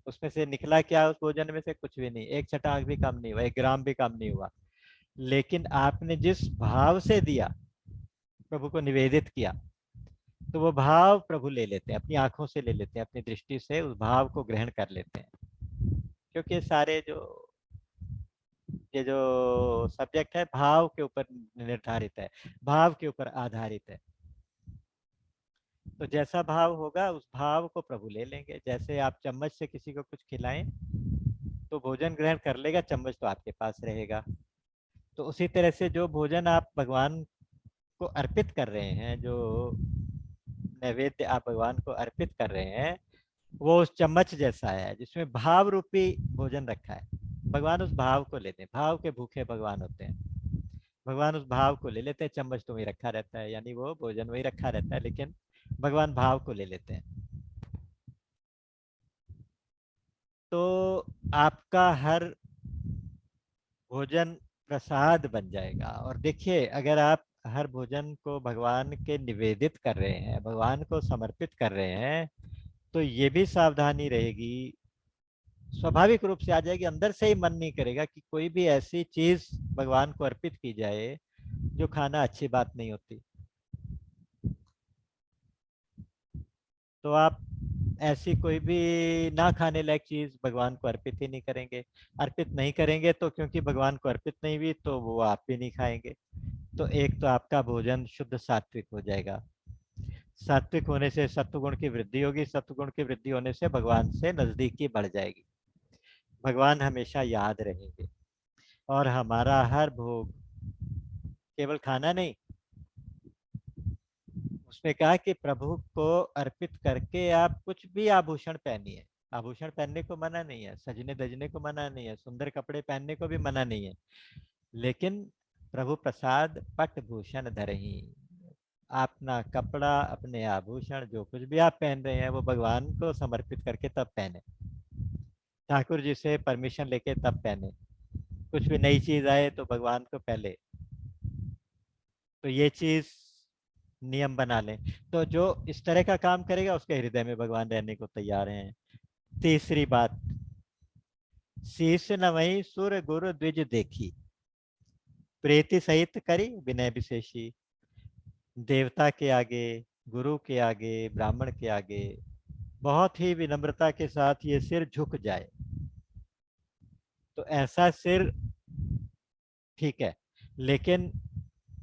उसमें से निकला क्या, उस भोजन में से कुछ भी नहीं, एक छटाक भी कम नहीं हुआ, 1 ग्राम भी कम नहीं हुआ। लेकिन आपने जिस भाव से दिया, प्रभु को निवेदित किया, तो वो भाव प्रभु ले लेते हैं, अपनी आंखों से ले लेते हैं, अपनी दृष्टि से उस भाव को ग्रहण कर लेते हैं। क्योंकि सारे जो ये जो सब्जेक्ट है, भाव के ऊपर निर्धारित है, भाव के ऊपर आधारित है। तो जैसा भाव होगा, उस भाव को प्रभु ले लेंगे। जैसे आप चम्मच से किसी को कुछ खिलाएं, तो भोजन ग्रहण कर लेगा, चम्मच तो आपके पास रहेगा। तो उसी तरह से जो भोजन आप भगवान को अर्पित कर रहे हैं, जो नैवेद्य आप भगवान को अर्पित कर रहे हैं, वो उस चम्मच जैसा है जिसमें भाव रूपी भोजन रखा है। भगवान उस भाव को लेते हैं, भाव के भूखे भगवान होते हैं। भगवान उस भाव को ले लेते हैं, चम्मच तो वही रखा रहता है, यानी वो भोजन वही रखा रहता है, लेकिन भगवान भाव को ले लेते हैं। तो आपका हर भोजन प्रसाद बन जाएगा। और देखिए, अगर आप हर भोजन को भगवान के निवेदित कर रहे हैं, भगवान को समर्पित कर रहे हैं, तो ये भी सावधानी रहेगी, स्वाभाविक रूप से आ जाएगी, अंदर से ही मन नहीं करेगा कि कोई भी ऐसी चीज भगवान को अर्पित की जाए जो खाना अच्छी बात नहीं होती। तो आप ऐसी कोई भी ना खाने लायक चीज भगवान को अर्पित ही नहीं करेंगे। अर्पित नहीं करेंगे तो क्योंकि भगवान को अर्पित नहीं हुई तो वो आप भी नहीं खाएंगे। तो एक तो आपका भोजन शुद्ध सात्विक हो जाएगा। सात्विक होने से सत्वगुण की वृद्धि होगी, सत्वगुण की वृद्धि होने से भगवान से नजदीकी बढ़ जाएगी, भगवान हमेशा याद रहेंगे। और हमारा हर भोग केवल खाना नहीं, उसने कहा कि प्रभु को अर्पित करके आप कुछ भी आभूषण पहनिए। आभूषण पहनने को मना नहीं है, सजने धजने को मना नहीं है, सुंदर कपड़े पहनने को भी मना नहीं है, लेकिन प्रभु प्रसाद पट भूषण धरही। अपना कपड़ा, अपने आभूषण, जो कुछ भी आप पहन रहे हैं वो भगवान को समर्पित करके तब पहने, ठाकुर जी से परमिशन लेके तब पहने। कुछ भी नई चीज आए तो भगवान को पहले, तो ये चीज नियम बना लें। तो जो इस तरह का काम करेगा उसके हृदय में भगवान रहने को तैयार हैं। तीसरी बात, शीश नवई सुर गुरु द्विज देखी, प्रीति सहित करी विनय विशेषी। देवता के आगे, गुरु के आगे, ब्राह्मण के आगे बहुत ही विनम्रता के साथ ये सिर झुक जाए, तो ऐसा सिर ठीक है। लेकिन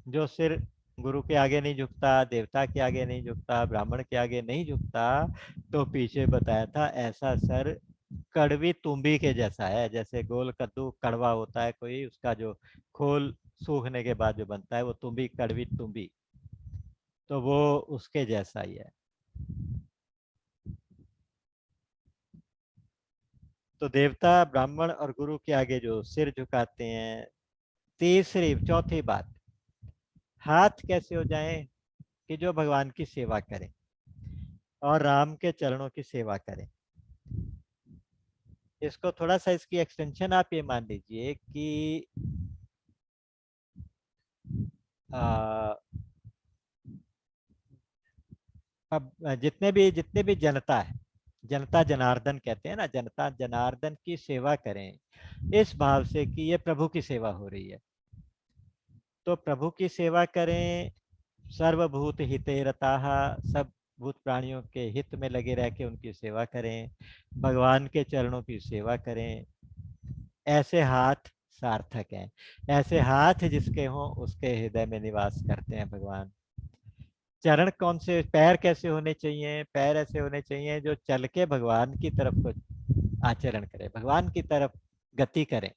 जो सिर गुरु के आगे नहीं झुकता, देवता के आगे नहीं झुकता, ब्राह्मण के आगे नहीं झुकता, तो पीछे बताया था ऐसा सर कड़वी तुम्बी के जैसा है। जैसे गोल कद्दू कड़वा होता है कोई, उसका जो खोल सूखने के बाद जो बनता है वो तुम्बी, कड़वी तुम्बी, तो वो उसके जैसा ही है। तो देवता, ब्राह्मण और गुरु के आगे जो सिर झुकाते हैं। तीसरी चौथी बात, हाथ कैसे हो जाए कि जो भगवान की सेवा करें और राम के चरणों की सेवा करें। इसको थोड़ा सा, इसकी एक्सटेंशन आप ये मान लीजिए कि आ, अब जितने भी जनता है, जनता जनार्दन कहते हैं ना, जनता जनार्दन की सेवा करें इस भाव से कि ये प्रभु की सेवा हो रही है। तो प्रभु की सेवा करें, सर्वभूत हिते रताः, सब भूत प्राणियों के हित में लगे रह के उनकी सेवा करें, भगवान के चरणों की सेवा करें। ऐसे हाथ सार्थक हैं। ऐसे हाथ जिसके हों उसके हृदय में निवास करते हैं भगवान। चरण कौन से, पैर कैसे होने चाहिए? पैर ऐसे होने चाहिए जो चल के भगवान की तरफ को आचरण करे, भगवान की तरफ गति करें।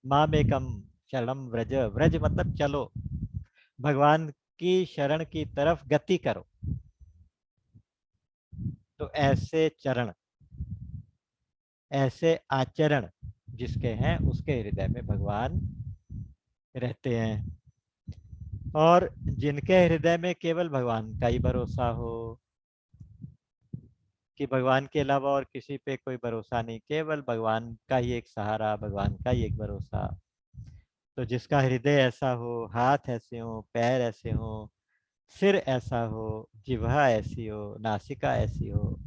माम एकम शरणम व्रज, व्रज मतलब चलो, भगवान की शरण की तरफ गति करो। तो ऐसे चरण, ऐसे आचरण जिसके हैं उसके हृदय में भगवान रहते हैं। और जिनके हृदय में केवल भगवान का ही भरोसा हो, कि भगवान के अलावा और किसी पे कोई भरोसा नहीं, केवल भगवान का ही एक सहारा, भगवान का ही एक भरोसा, तो जिसका हृदय ऐसा हो, हाथ ऐसे हो, पैर ऐसे हो, सिर ऐसा हो, जिह्वा ऐसी हो, नासिका ऐसी हो,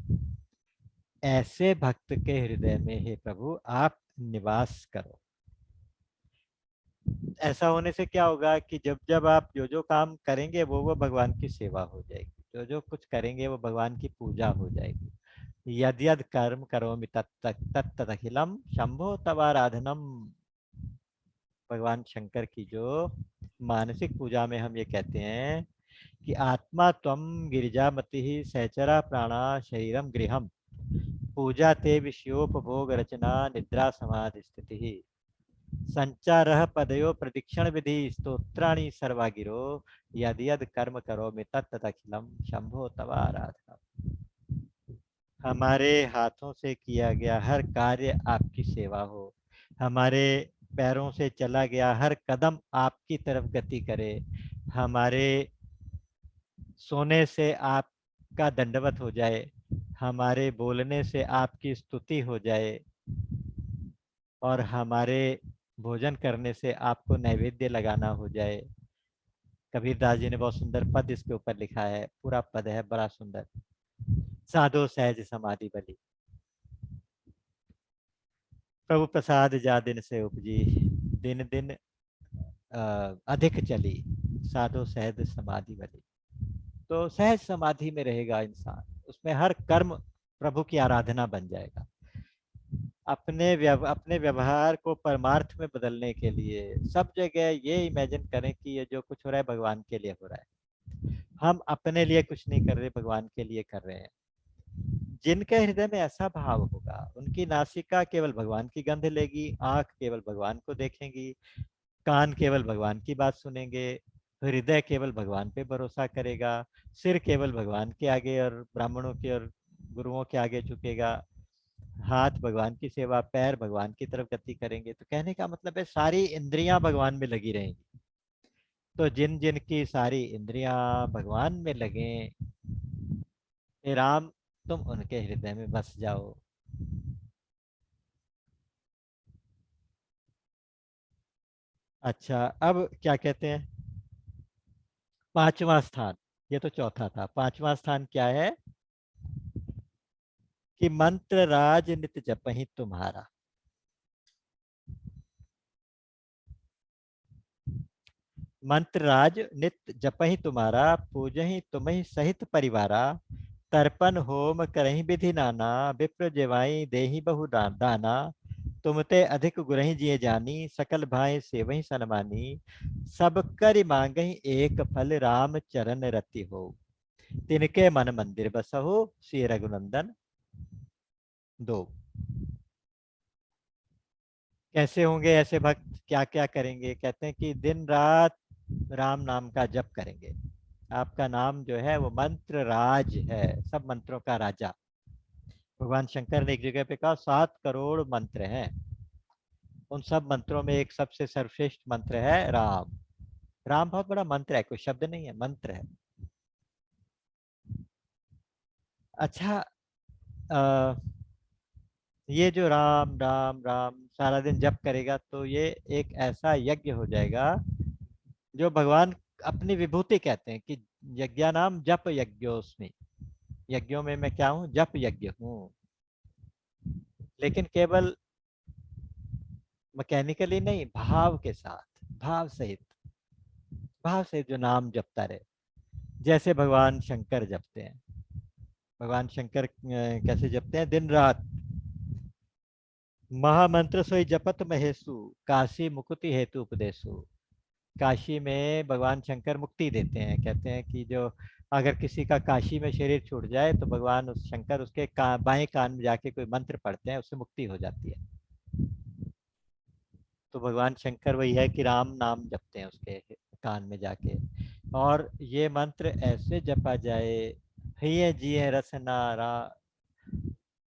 ऐसे भक्त के हृदय में हे प्रभु आप निवास करो। ऐसा होने से क्या होगा कि जब जब आप जो जो काम करेंगे वो भगवान की सेवा हो जाएगी, जो जो कुछ करेंगे वो भगवान की पूजा हो जाएगी। यद यद कर्म करोमि तत् तत् अखिलम शंभो तवाराधनम। भगवान शंकर की जो मानसिक पूजा में हम ये कहते हैं कि आत्मा त्वम गिरिजामति सहचरा प्राणा शरीरम गृहम, पूजा ते विषयोपभोग रचना निद्रा समाधि स्थिति, संचारः पदयो प्रदीक्षण विधि स्तोत्राणि सर्वागिरो, यद यद कर्म करोमि तत् तदखिलम शंभो तव आराधना। हमारे हाथों से किया गया हर कार्य आपकी सेवा हो। हमारे पैरों से चला गया हर कदम आपकी तरफ गति करे। हमारे सोने से आपका दंडवत हो जाए। हमारे बोलने से आपकी स्तुति हो जाए। और हमारे भोजन करने से आपको नैवेद्य लगाना हो जाए। कबीरदास जी ने बहुत सुंदर पद इसके ऊपर लिखा है, पूरा पद है बड़ा सुंदर। साधो सहज समाधि बली, प्रभु प्रसाद जा दिन से उपजी, दिन दिन अधिक चली, साधो सहज समाधि बली। तो सहज समाधि में रहेगा इंसान, उसमें हर कर्म प्रभु की आराधना बन जाएगा। अपने व्यवहार को परमार्थ में बदलने के लिए सब जगह ये इमेजिन करें कि ये जो कुछ हो रहा है भगवान के लिए हो रहा है। हम अपने लिए कुछ नहीं कर रहे, भगवान के लिए कर रहे हैं। जिनके हृदय में ऐसा भाव होगा उनकी नासिका केवल भगवान की गंध लेगी, आंख केवल भगवान को देखेंगी, कान केवल भगवान की बात सुनेंगे, हृदय केवल भगवान पे भरोसा करेगा, सिर केवल भगवान के आगे और ब्राह्मणों के और गुरुओं के आगे झुकेगा, हाथ भगवान की सेवा, पैर भगवान की तरफ गति करेंगे। तो कहने का मतलब है सारी इंद्रियां भगवान में लगी रहेंगी। तो जिन जिन की सारी इंद्रियां भगवान में लगे, हे राम तुम उनके हृदय में बस जाओ। अच्छा, अब क्या कहते हैं? पांचवा स्थान, ये तो चौथा था, पांचवा स्थान क्या है? कि मंत्र राज नित जपहि तुम्हारा। मंत्र राज नित जपहि तुम्हारा, पूजहि तुम्हि सहित परिवारा, तर्पण होम करहि विधि नाना, विप्र जेवाई देहि बहु दाना, तुमते अधिक गुरहि जिय जानी, सकल भाई सेवहि सनमानी, सब कर मांगहि एक फल, राम चरण रति हो, तिनके मन मंदिर बसहु, श्री रघुनंदन दो। कैसे होंगे ऐसे भक्त, क्या क्या करेंगे? कहते हैं कि दिन रात राम नाम का जप करेंगे। आपका नाम जो है वो मंत्र राज है, सब मंत्रों का राजा। भगवान शंकर ने एक जगह पे कहा 7 करोड़ मंत्र हैं, उन सब मंत्रों में एक सबसे सर्वश्रेष्ठ मंत्र है राम। राम बहुत बड़ा मंत्र है, कोई शब्द नहीं है, मंत्र है। अच्छा, अ, ये जो राम राम राम सारा दिन जप करेगा तो ये एक ऐसा यज्ञ हो जाएगा जो भगवान अपनी विभूति कहते हैं कि यज्ञा नाम जप यज्ञोस्मि, यज्ञों में मैं क्या हूँ? जप यज्ञ हूँ। लेकिन केवल मैकेनिकली नहीं, भाव के साथ, भाव सहित, भाव से जो नाम जपता रहे, जैसे भगवान शंकर जपते हैं। भगवान शंकर कैसे जपते हैं? दिन रात महामंत्र सोई जपत महेशु, काशी मुक्ति हेतु उपदेशु। काशी में भगवान शंकर मुक्ति देते हैं। कहते हैं कि जो अगर किसी का काशी में शरीर छूट जाए तो भगवान उस शंकर उसके बाएं कान में जाके कोई मंत्र पढ़ते हैं, उससे मुक्ति हो जाती है। तो भगवान शंकर वही है कि राम नाम जपते हैं उसके कान में जाके। और ये मंत्र ऐसे जपा जाए, हिय जिय रस नारा,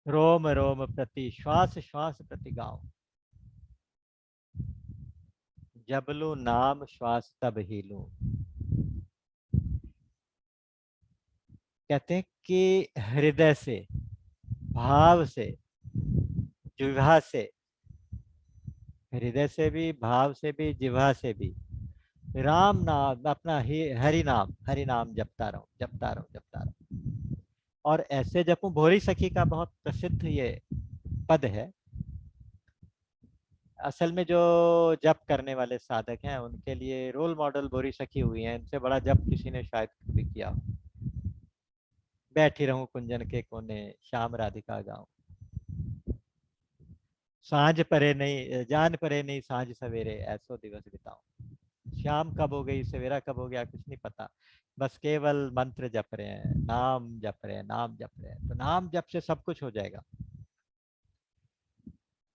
रोम रोम प्रति श्वास श्वास प्रति गाँव, जब लू नाम श्वास तब ही लूं। कहते हैं कि हृदय से, भाव से, जिह्वा से, हृदय से भी, भाव से भी, जिह्वा से भी राम नाम, अपना ही हरि नाम, हरि नाम जपता रहो, जपता रहो, जपता रहो। और ऐसे जपूं, भोरी सखी का बहुत प्रसिद्ध ये पद है। असल में जो जप करने वाले साधक हैं उनके लिए रोल मॉडल भोरी सखी हुई हैं, इनसे बड़ा जप किसी ने शायद कभी किया हो। बैठी रहूं कुंजन के कोने, श्याम राधिका गाऊं, सांझ परे नहीं, जान परे नहीं साँझ सवेरे, ऐसो दिवस बिताऊं। शाम कब हो गई, सवेरा कब हो गया, कुछ नहीं पता, बस केवल मंत्र जप रहे हैं, नाम जप रहे हैं, नाम जप रहे हैं। तो नाम जप से सब कुछ हो जाएगा।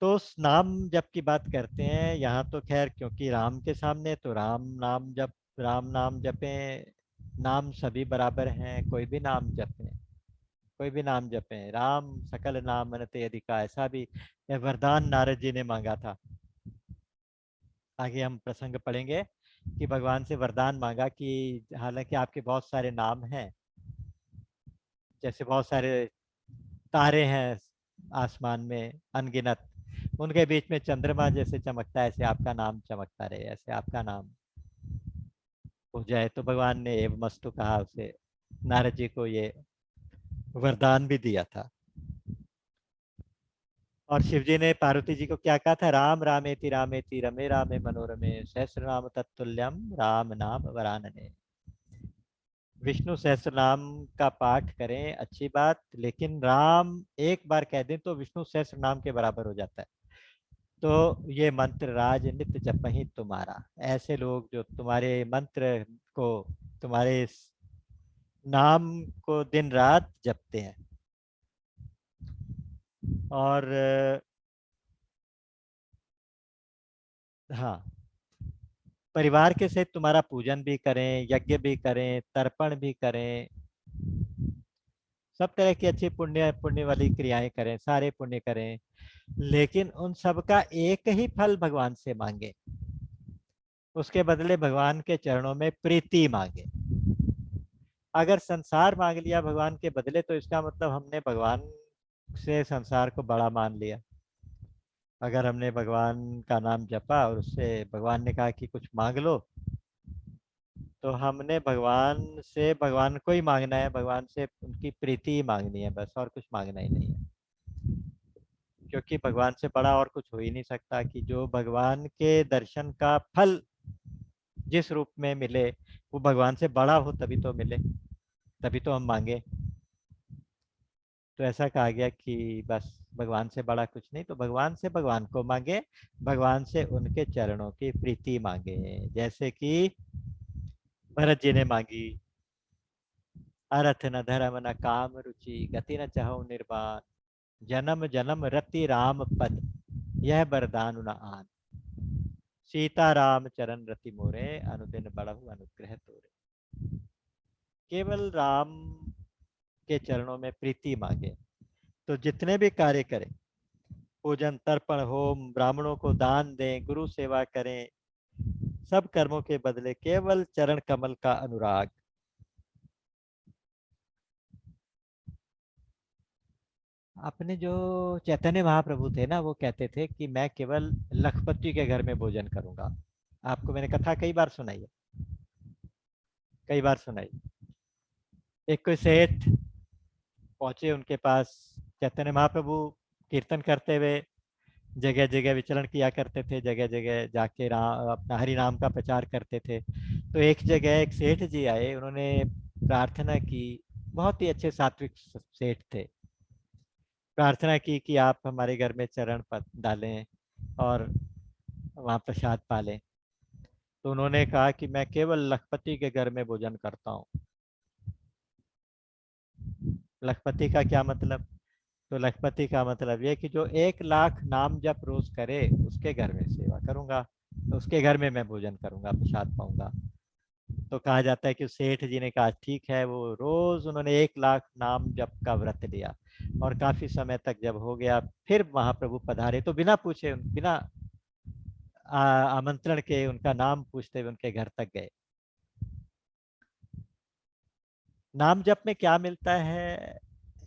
तो उस नाम जप की बात करते हैं यहाँ तो खैर, क्योंकि राम के सामने तो राम नाम जप, राम नाम जपें, नाम सभी बराबर हैं, कोई भी नाम जपें, कोई भी नाम जपें, राम सकल नाम मनते अधिका, ऐसा भी यह वरदान नारद जी ने मांगा था। आगे हम प्रसंग पढ़ेंगे कि भगवान से वरदान मांगा कि हालांकि आपके बहुत सारे नाम हैं, जैसे बहुत सारे तारे हैं आसमान में अनगिनत, उनके बीच में चंद्रमा जैसे चमकता है, ऐसे आपका नाम चमकता रहे, ऐसे आपका नाम हो जाए। तो भगवान ने एव मस्तु कहा उसे, नारद जी को ये वरदान भी दिया था। और शिव जी ने पार्वती जी को क्या कहा था, राम रामेति रमे रामे मनोरमे सहस्र नाम तत्तुल्यम राम नाम वरानने। विष्णु सहस्र नाम का पाठ करें अच्छी बात, लेकिन राम एक बार कह दें तो विष्णु सहस्र नाम के बराबर हो जाता है। तो ये मंत्र राज नित्य जपहि तुम्हारा, ऐसे लोग जो तुम्हारे मंत्र को, तुम्हारे इस नाम को दिन रात जपते हैं। और हाँ, परिवार के सहित तुम्हारा पूजन भी करें, यज्ञ भी करें, तर्पण भी करें, सब तरह की अच्छी पुण्य पुण्य वाली क्रियाएं करें, सारे पुण्य करें, लेकिन उन सब का एक ही फल भगवान से मांगे। उसके बदले भगवान के चरणों में प्रीति मांगे। अगर संसार मांग लिया भगवान के बदले, तो इसका मतलब हमने भगवान से संसार को बड़ा मान लिया। अगर हमने भगवान का नाम जपा और उससे भगवान ने कहा कि कुछ मांग लो, तो हमने भगवान से भगवान को ही मांगना है, भगवान से उनकी प्रीति ही मांगनी है बस, और कुछ मांगना ही नहीं है। क्योंकि भगवान से बड़ा और कुछ हो ही नहीं सकता कि जो भगवान के दर्शन का फल जिस रूप में मिले, वो भगवान से बड़ा हो तभी तो मिले, तभी तो हम मांगे। तो ऐसा कहा गया कि बस भगवान से बड़ा कुछ नहीं, तो भगवान से भगवान को मांगे, भगवान से उनके चरणों की प्रीति मांगे। जैसे कि भरत जी ने मांगी, अर्थ न धर्म न काम रुचि गति न चाहो निर्वाण, जन्म जन्म रति राम पद यह वरदान न आन, सीता राम चरण रति मोरे अनुदिन बढ़हु अनुग्रह तोरे। केवल राम के चरणों में प्रीति मांगे, तो जितने भी कार्य करें, पूजन तर्पण होम, ब्राह्मणों को दान दें, गुरु सेवा करें, सब कर्मों के बदले केवल चरण कमल का अनुराग। अपने जो चैतन्य महाप्रभु थे ना, वो कहते थे कि मैं केवल लखपति के घर में भोजन करूंगा। आपको मैंने कथा कई बार सुनाई है, कई बार सुनाई। एक कोई सेठ पहुंचे उनके पास, चैतन्य महाप्रभु कीर्तन करते हुए जगह जगह विचरण किया करते थे, जगह जगह जाके अपना हरि नाम का प्रचार करते थे। तो एक जगह एक सेठ जी आए, उन्होंने प्रार्थना की, बहुत ही अच्छे सात्विक सेठ थे। प्रार्थना की कि आप हमारे घर में चरण पद डालें और वहाँ प्रसाद पालें। तो उन्होंने कहा कि मैं केवल लखपति के घर में भोजन करता हूँ। लखपति का क्या मतलब? तो लखपति का मतलब ये कि जो 1 लाख नाम जप रोज करे, उसके घर में सेवा करूंगा, तो उसके घर में मैं भोजन करूंगा, प्रसाद पाऊंगा। तो कहा जाता है कि सेठ जी ने कहा ठीक है, वो रोज उन्होंने 1 लाख नाम जप का व्रत लिया, और काफी समय तक जब हो गया, फिर महाप्रभु पधारे, तो बिना पूछे, बिना आमंत्रण के, उनका नाम पूछते हुए उनके घर तक गए। नाम जप में क्या मिलता है,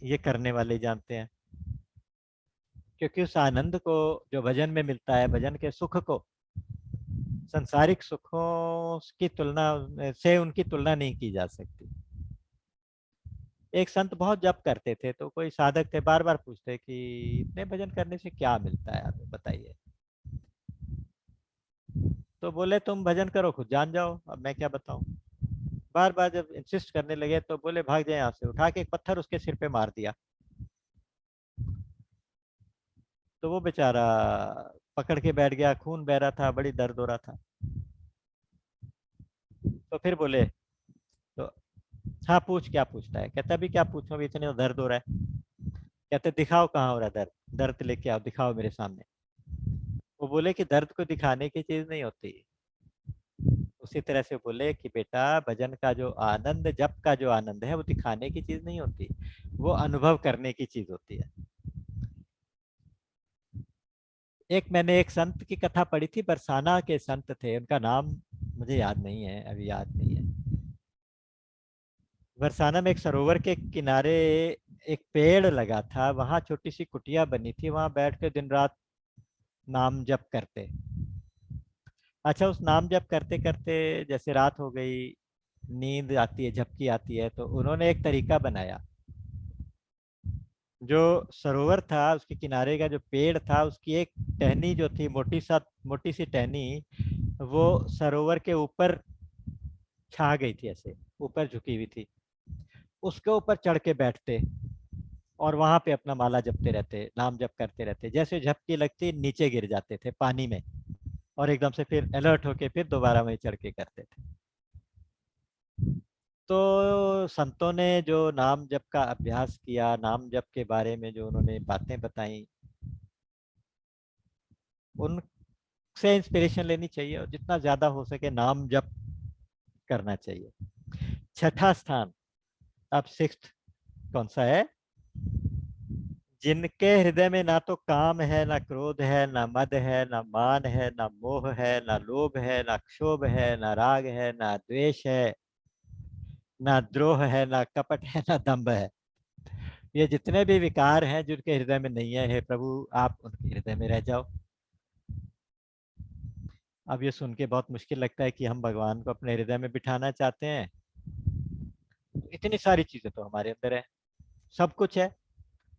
ये करने वाले जानते हैं। क्योंकि उस आनंद को जो भजन में मिलता है, भजन के सुख को, संसारिक सुखों की तुलना से उनकी तुलना नहीं की जा सकती। एक संत बहुत जप करते थे, तो कोई साधक थे, बार बार पूछते कि इतने भजन करने से क्या मिलता है, आप बताइए। तो बोले तुम भजन करो, खुद जान जाओ, अब मैं क्या बताऊं। बार बार जब इंसिस्ट करने लगे, तो बोले भाग जाए यहाँ से, उठा के एक पत्थर उसके सिर पे मार दिया। तो वो बेचारा पकड़ के बैठ गया, खून बह रहा था, बड़ी दर्द हो रहा था। तो फिर बोले, तो हाँ पूछ, क्या पूछता है? कहता अभी क्या पूछूं, अभी इतने दर्द हो रहा है। कहते दिखाओ कहाँ हो रहा है दर्द, दर्द लेके आओ, दिखाओ मेरे सामने। वो बोले कि दर्द को दिखाने की चीज नहीं होती, उसी तरह से बोले कि बेटा भजन का जो आनंद, जप का जो आनंद है, वो दिखाने की चीज नहीं होती, वो अनुभव करने की चीज होती है। मैंने एक संत की कथा पढ़ी थी, बरसाना के संत थे, उनका नाम मुझे याद नहीं है, अभी याद नहीं है। बरसाना में एक सरोवर के किनारे एक पेड़ लगा था, वहां छोटी सी कुटिया बनी थी, वहां बैठ के दिन रात नाम जप करते। अच्छा, उस नाम जप करते करते जैसे रात हो गई, नींद आती है, झपकी आती है, तो उन्होंने एक तरीका बनाया। जो सरोवर था उसके किनारे का जो पेड़ था, उसकी एक टहनी जो थी, मोटी सी टहनी, वो सरोवर के ऊपर छा गई थी, ऐसे ऊपर झुकी हुई थी। उसके ऊपर चढ़ के बैठते और वहां पे अपना माला जपते रहते, नाम जप करते रहते। जैसे झपकी लगती नीचे गिर जाते थे पानी में, और एकदम से फिर अलर्ट होके फिर दोबारा वहीं चढ़ के करते थे। तो संतों ने जो नाम जप का अभ्यास किया, नाम जप के बारे में जो उन्होंने बातें बताई, उनसे इंस्पिरेशन लेनी चाहिए और जितना ज्यादा हो सके नाम जप करना चाहिए। छठा स्थान, अब सिक्स्थ कौन सा है? जिनके हृदय में ना तो काम है, ना क्रोध है, ना मद है, ना मान है, ना मोह है, ना लोभ है, ना क्षोभ है, ना राग है, ना द्वेष है, ना द्रोह है, ना कपट है, ना दंभ है। ये जितने भी विकार हैं जिनके हृदय में नहीं है, हे प्रभु आप उनके हृदय में रह जाओ। अब ये सुन के बहुत मुश्किल लगता है कि हम भगवान को अपने हृदय में बिठाना चाहते हैं। इतनी सारी चीजें तो हमारे अंदर है, सब कुछ है,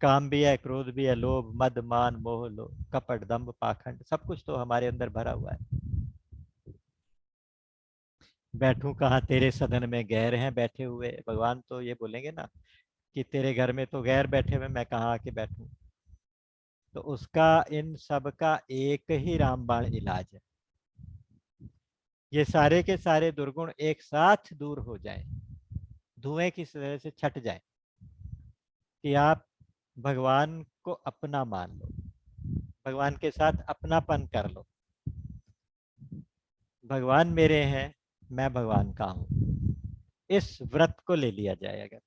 काम भी है, क्रोध भी है, लोभ मद मान मोह लो कपट दंभ पाखंड, सब कुछ तो हमारे अंदर भरा हुआ है। बैठूं कहाँ तेरे सदन में गैर हैं बैठे हुए, भगवान तो ये बोलेंगे ना कि तेरे घर में तो गैर बैठे हुए, मैं कहाँ आके बैठूं। तो उसका इन सब का एक ही रामबाण इलाज है, ये सारे के सारे दुर्गुण एक साथ दूर हो जाए, धुएं की तरह से छट जाए, कि आप भगवान को अपना मान लो, भगवान के साथ अपनापन कर लो। भगवान मेरे हैं, मैं भगवान का हूं, इस व्रत को ले लिया जाए अगर।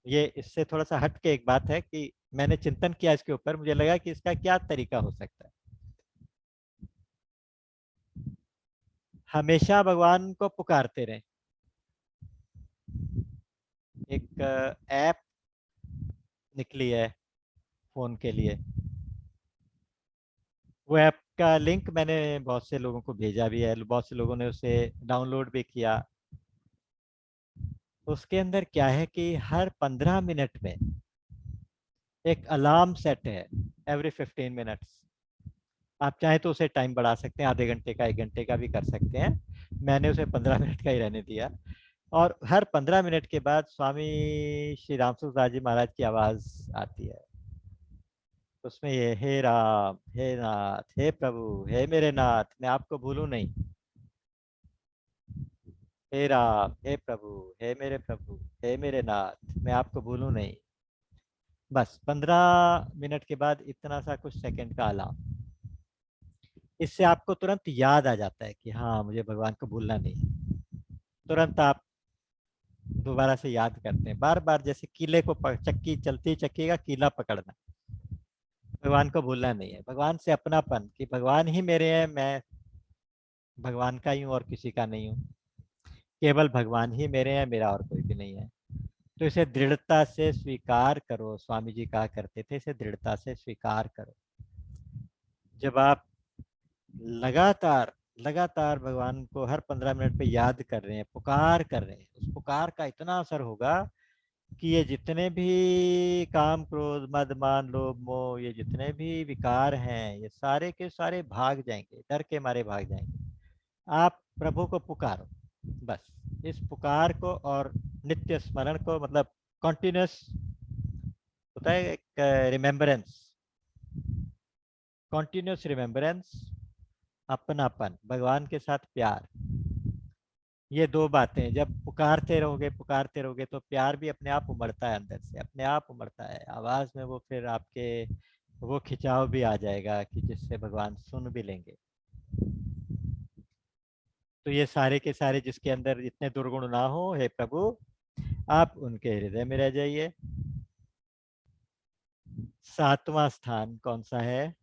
ये इससे थोड़ा सा हट के एक बात है कि मैंने चिंतन किया इसके ऊपर, मुझे लगा कि इसका क्या तरीका हो सकता है। हमेशा भगवान को पुकारते रहे। एक ऐप निकली है फोन के लिए, वो ऐप का लिंक मैंने बहुत से लोगों को भेजा भी है, बहुत से लोगों ने उसे डाउनलोड भी किया। उसके अंदर क्या है कि हर 15 मिनट में एक अलार्म सेट है, एवरी 15 मिनट्स। आप चाहें तो उसे टाइम बढ़ा सकते हैं, आधे घंटे का 1 घंटे का भी कर सकते हैं, मैंने उसे 15 मिनट का ही रहने दिया। और हर 15 मिनट के बाद स्वामी श्री रामसुखदास जी महाराज की आवाज आती है। उसमें ये हे राम हे नाथ हे प्रभु हे मेरे नाथ मैं आपको भूलूं नहीं, हे राम हे प्रभु हे मेरे प्रभु हे मेरे नाथ मैं आपको भूलूं नहीं। बस 15 मिनट के बाद इतना सा कुछ सेकंड का अलार्म, इससे आपको तुरंत याद आ जाता है कि हाँ मुझे भगवान को भूलना नहीं है। तुरंत आप दोबारा से याद करते हैं, बार बार, जैसे कीले को चक्की चलती चक्की का कीला पकड़ना। भगवान को भूलना नहीं है, भगवान से अपनापन, कि भगवान ही मेरे हैं, मैं भगवान का ही हूँ और किसी का नहीं हूँ, केवल भगवान ही मेरे हैं, मेरा और कोई भी नहीं है। तो इसे दृढ़ता से स्वीकार करो, स्वामी जी कहा करते थे, इसे दृढ़ता से स्वीकार करो। जब आप लगातार लगातार भगवान को हर 15 मिनट पे याद कर रहे हैं, पुकार कर रहे हैं, उस पुकार का इतना असर होगा कि ये जितने भी काम क्रोध मद मान लोभ मोह, ये जितने भी विकार हैं, ये सारे के सारे भाग जाएंगे, डर के मारे भाग जाएंगे। आप प्रभु को पुकारो, बस इस पुकार को और नित्य स्मरण को, मतलब कॉन्टिन्यूस होता है एक रिमेम्बरेंस, कॉन्टिन्यूस रिमेम्बरेंस, अपनापन, भगवान के साथ प्यार, ये दो बातें जब पुकारते रहोगे तो प्यार भी अपने आप उमड़ता है, अंदर से अपने आप उमड़ता है आवाज में, वो फिर आपके वो खिंचाव भी आ जाएगा कि जिससे भगवान सुन भी लेंगे। तो ये सारे के सारे जिसके अंदर इतने दुर्गुण ना हो, हे प्रभु आप उनके हृदय में रह जाइए। 7वां स्थान कौन सा है?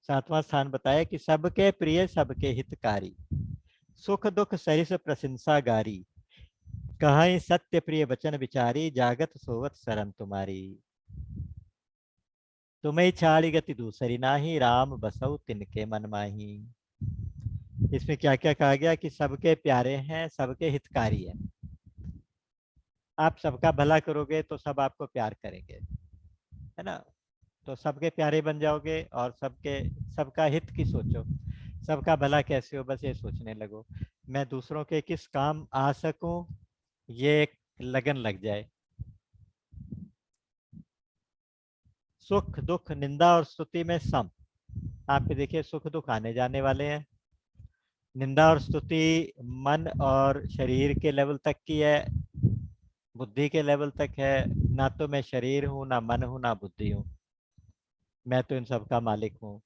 7वां स्थान बताया कि सबके प्रिय सबके हितकारी, सुख दुख सरिस प्रशंसा गारी, कहाई सत्य प्रिय वचन विचारी, जागत सोवत शरण तुम्हारी। तुम्हें छाड़ी गति दूसरी नाही, राम बसऊ तिनके मन माही। इसमें क्या क्या कहा गया कि सबके प्यारे हैं, सबके हितकारी हैं। आप सबका भला करोगे तो सब आपको प्यार करेंगे, है ना। तो सबके प्यारे बन जाओगे और सबके सबका हित की सोचो, सबका भला कैसे हो, बस ये सोचने लगो। मैं दूसरों के किस काम आ सकूं, ये एक लगन लग जाए। सुख दुख निंदा और स्तुति में सम। आप देखिए सुख दुख आने जाने वाले हैं, निंदा और स्तुति मन और शरीर के लेवल तक की है, बुद्धि के लेवल तक है। ना तो मैं शरीर हूँ, ना मन हूँ, ना बुद्धि हूँ, मैं तो इन सब का मालिक हूँ।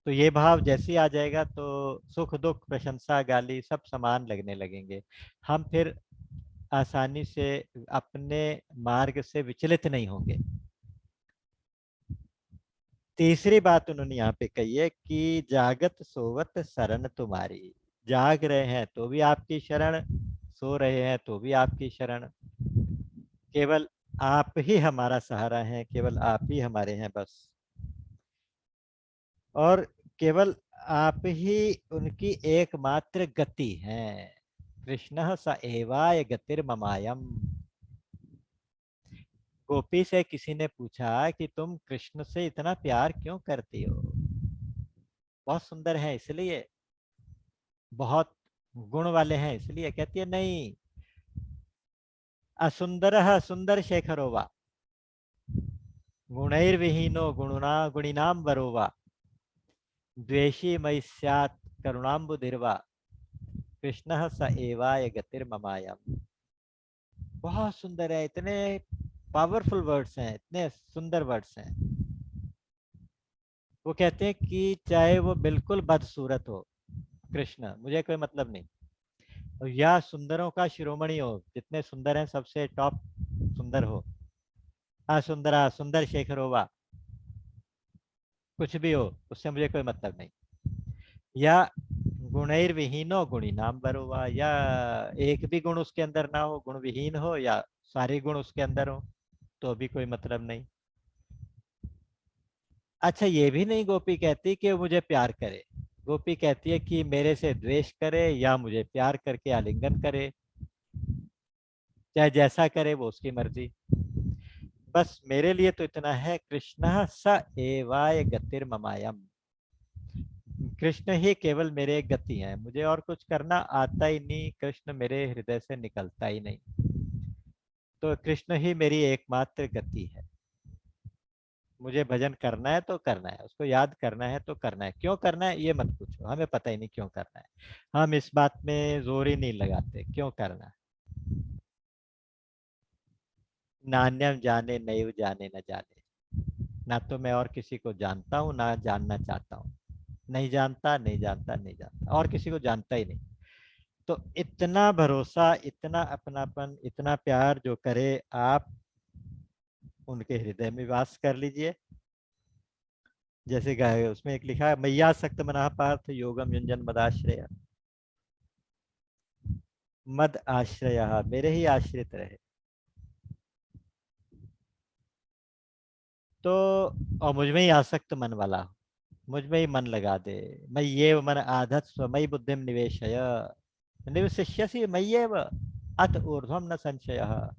तो ये भाव जैसे ही आ जाएगा तो सुख दुख प्रशंसा गाली सब समान लगने लगेंगे। हम फिर आसानी से अपने मार्ग से विचलित नहीं होंगे। तीसरी बात उन्होंने यहाँ पे कही है कि जागत सोवत शरण तुम्हारी। जाग रहे हैं तो भी आपकी शरण, सो रहे हैं तो भी आपकी शरण। केवल आप ही हमारा सहारा है, केवल आप ही हमारे हैं बस। और केवल आप ही उनकी एकमात्र गति है। कृष्ण स एवाय गतिर्ममायम। गोपी से किसी ने पूछा कि तुम कृष्ण से इतना प्यार क्यों करती हो, बहुत सुंदर है इसलिए, बहुत गुण वाले हैं इसलिए? कहती है नहीं, असुंदर सुंदर शेखरोवा, गुणैर्विहीनो गुणुना गुणिनाम वरोवा, द्वेषी मई स्यात् करुणाम्बुधिर्वा, कृष्ण स एवाय गतिर्ममायम। बहुत सुंदर है, इतने पावरफुल वर्ड्स हैं, इतने सुंदर वर्ड्स हैं। वो कहते हैं कि चाहे वो बिल्कुल बदसूरत हो कृष्ण, मुझे कोई मतलब नहीं, और या सुंदरों का शिरोमणि हो, जितने सुंदर हैं सबसे टॉप सुंदर हो, सुंदरा सुंदर शेखरोवा, कुछ भी हो, उससे मुझे कोई मतलब नहीं। या गुणैर्विहीनो गुणी नाम बरोवा, या एक भी गुण उसके अंदर ना हो, गुण विहीन हो, या सारे गुण उसके अंदर हो, तो भी कोई मतलब नहीं। अच्छा ये भी नहीं गोपी कहती कि वो मुझे प्यार करे, गोपी कहती है कि मेरे से द्वेष करे या मुझे प्यार करके आलिंगन करे, चाहे जैसा करे वो उसकी मर्जी। बस मेरे लिए तो इतना है, कृष्ण स एवाय गतिर्ममायम। कृष्ण ही केवल मेरे गति हैं, मुझे और कुछ करना आता ही नहीं, कृष्ण मेरे हृदय से निकलता ही नहीं। तो कृष्ण ही मेरी एकमात्र गति है। मुझे भजन करना है तो करना है, उसको याद करना है तो करना है। क्यों करना है ये मत पूछो, हमें पता ही नहीं क्यों करना है, हम इस बात में जोर ही नहीं लगाते क्यों करना है। नान्यम जाने नैव जाने न जाने, ना तो मैं और किसी को जानता हूँ ना जानना चाहता हूँ। नहीं जानता नहीं जानता नहीं जानता, और किसी को जानता ही नहीं। तो इतना भरोसा, इतना अपनापन, इतना प्यार जो करे आप उनके हृदय में वास कर लीजिए। जैसे गाय उसमें एक लिखा है, मैया सक्त मना पार्थ योगम युंजन मदाश्रय, मद आश्रय, मेरे ही आश्रित रहे। तो और मुझ में ही आसक्त मन वाला हो, मुझ में ही मन लगा दे। मैं ये मन आधत स्वमयि बुद्धिम निवेशय, निवशिष्यसि मय्येव अत ऊर्ध्वम न संशय।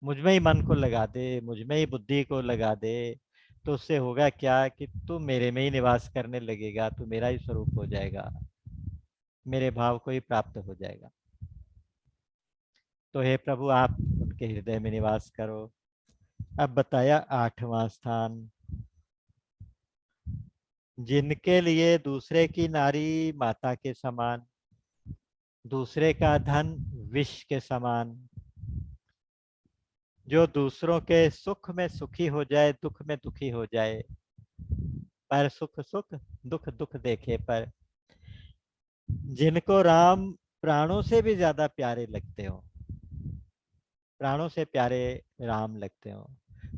मुझ में ही मन को लगा दे, मुझ में ही बुद्धि को लगा दे, तो उससे होगा क्या कि तू मेरे में ही निवास करने लगेगा, तू मेरा ही स्वरूप हो जाएगा, मेरे भाव को ही प्राप्त हो जाएगा। तो हे प्रभु आप उनके हृदय में निवास करो। अब बताया 8वां स्थान, जिनके लिए दूसरे की नारी माता के समान, दूसरे का धन विष के समान, जो दूसरों के सुख में सुखी हो जाए, दुख में दुखी हो जाए, पर सुख सुख दुख दुख देखे पर, जिनको राम प्राणों से भी ज्यादा प्यारे लगते हो, प्राणों से प्यारे राम लगते हो,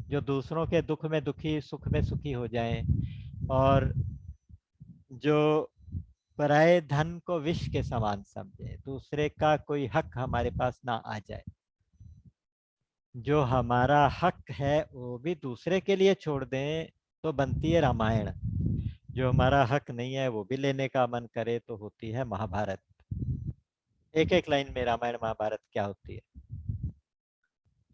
जो दूसरों के दुख में दुखी सुख में सुखी हो जाएं, और जो पराये धन को विष के समान समझे, दूसरे का कोई हक हमारे पास ना आ जाए, जो हमारा हक है वो भी दूसरे के लिए छोड़ दें, तो बनती है रामायण। जो हमारा हक नहीं है वो भी लेने का मन करे तो होती है महाभारत। एक एक लाइन में रामायण महाभारत क्या होती है।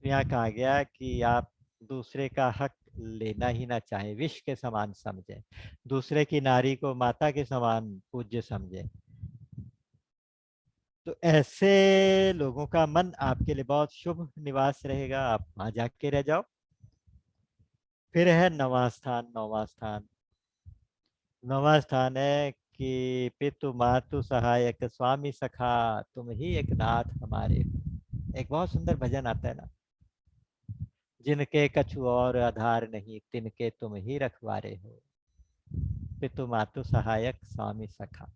तो यहाँ कहा गया कि आप दूसरे का हक लेना ही ना चाहें, विष के समान समझें, दूसरे की नारी को माता के समान पूज्य समझें। तो ऐसे लोगों का मन आपके लिए बहुत शुभ निवास रहेगा, आप वहां जाके रह जाओ। फिर है नवां स्थान, नौवां स्थान। नौवां स्थान है कि पितु मातु सहायक स्वामी सखा, तुम ही एक नाथ हमारे हो। एक बहुत सुंदर भजन आता है ना, जिनके कछु और आधार नहीं, तिनके तुम ही रखवारे हो। पितु मातु सहायक स्वामी सखा,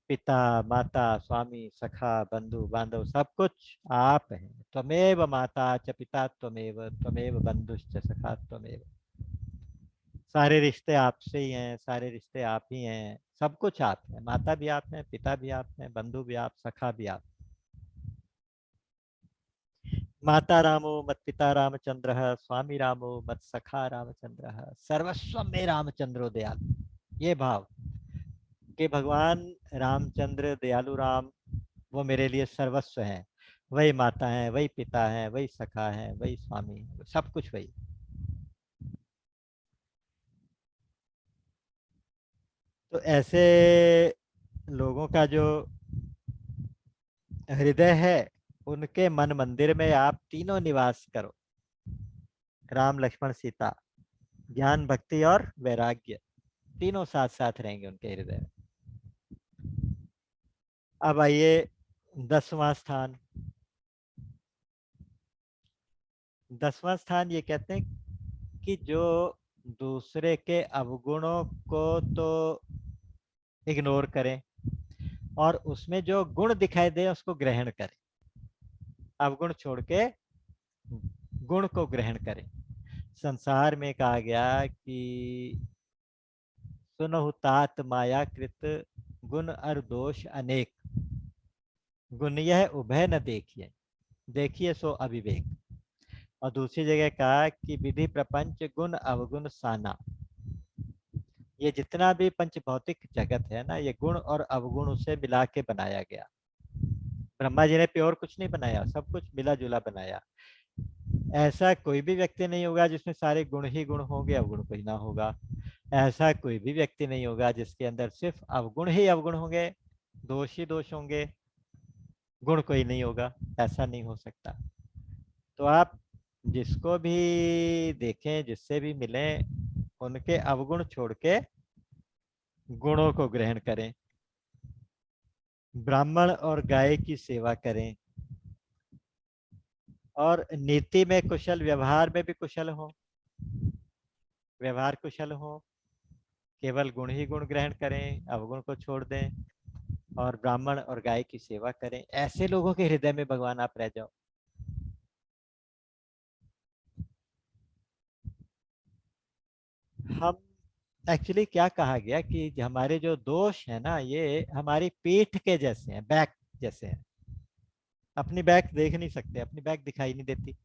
पिता माता स्वामी सखा बंधु बांधव सब कुछ आप हैं। त्वमेव माता च पिता त्वमेव, त्वमेव बंधुश्च सखा त्वमेव। सारे रिश्ते आपसे ही हैं, सारे रिश्ते आप ही हैं, सब कुछ आप हैं। माता भी आप हैं, पिता भी आप हैं, बंधु भी आप, सखा भी आप। माता रामो मत पिता रामचंद्र, स्वामी रामो मत सखा रामचंद्र, सर्वस्व में रामचंद्रो दयाल। ये भाव कि भगवान रामचंद्र दयालु राम वो मेरे लिए सर्वस्व हैं। वही माता है, वही पिता है, वही सखा है, वही स्वामी है, सब कुछ वही। तो ऐसे लोगों का जो हृदय है, उनके मन मंदिर में आप तीनों निवास करो, राम लक्ष्मण सीता, ज्ञान भक्ति और वैराग्य, तीनों साथ साथ रहेंगे उनके हृदय में। अब आइए 10वां स्थान। 10वां स्थान ये कहते हैं कि जो दूसरे के अवगुणों को तो इग्नोर करें, और उसमें जो गुण दिखाई दे उसको ग्रहण करें। अवगुण छोड़ के गुण को ग्रहण करें। संसार में कहा गया कि सुनहु तात माया कृत, गुण और दोष अनेक, गुण यह उभय न देखिए, देखिए सो अविवेक। और दूसरी जगह कहा कि विधि प्रपंच गुण अवगुण साना। ये जितना भी पंच भौतिक जगत है ना, ये गुण और अवगुण से मिला के बनाया गया। ब्रह्मा जी ने प्योर कुछ नहीं बनाया, सब कुछ मिला जुला बनाया। ऐसा कोई भी व्यक्ति नहीं होगा जिसमें सारे गुण ही गुण होंगे, अवगुण कोई ना होगा। ऐसा कोई भी व्यक्ति नहीं होगा जिसके अंदर सिर्फ अवगुण ही अवगुण होंगे, दोष ही दोष होंगे, गुण कोई नहीं होगा। ऐसा नहीं हो सकता। तो आप जिसको भी देखें, जिससे भी मिलें, उनके अवगुण छोड़ के गुणों को ग्रहण करें। ब्राह्मण और गाय की सेवा करें, और नीति में कुशल, व्यवहार में भी कुशल हो, व्यवहार कुशल हो, केवल गुण ही गुण ग्रहण करें, अवगुण को छोड़ दें, और ब्राह्मण और गाय की सेवा करें। ऐसे लोगों के हृदय में भगवान आप रह जाओ। हम एक्चुअली क्या कहा गया कि हमारे जो दोष है ना, ये हमारी पीठ के जैसे हैं, बैक जैसे हैं। अपनी बैक देख नहीं सकते, अपनी बैक दिखाई नहीं देती,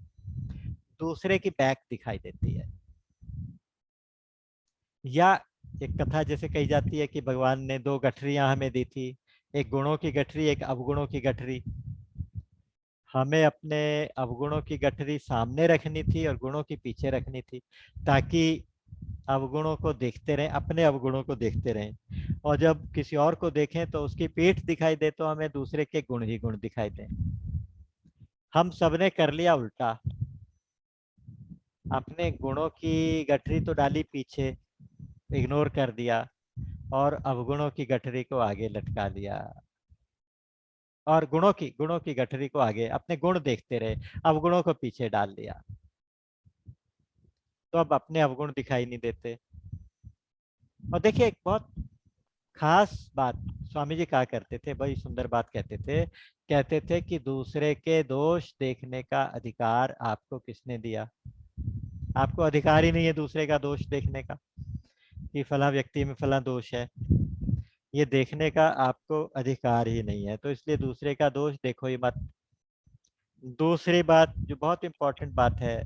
दूसरे की बैक दिखाई देती है। या एक कथा जैसे कही जाती है कि भगवान ने दो गठरियां हमें दी थी, एक गुणों की गठरी, एक अवगुणों की गठरी। हमें अपने अवगुणों की गठरी सामने रखनी थी और गुणों की पीछे रखनी थी, ताकि अवगुणों को देखते रहें, अपने अवगुणों को देखते रहें, और जब किसी और को देखें तो उसकी पीठ दिखाई दे तो हमें दूसरे के गुण ही गुण दिखाई दें। हम सबने कर लिया उल्टा, अपने गुणों की गठरी तो डाली पीछे, इग्नोर कर दिया, और अवगुणों की गठरी को आगे लटका दिया, और गुणों की गठरी को आगे, अपने गुण देखते रहे, अवगुणों को पीछे डाल दिया। तो अब अपने अवगुण दिखाई नहीं देते। और देखिए एक बहुत खास बात स्वामी जी कहा करते थे, बड़ी सुंदर बात कहते थे कि दूसरे के दोष देखने का अधिकार आपको किसने दिया? आपको अधिकार ही नहीं है दूसरे का दोष देखने का, कि फला व्यक्ति में फला दोष है, ये देखने का आपको अधिकार ही नहीं है। तो इसलिए दूसरे का दोष देखो ही मत। दूसरी बात जो बहुत इंपॉर्टेंट बात है,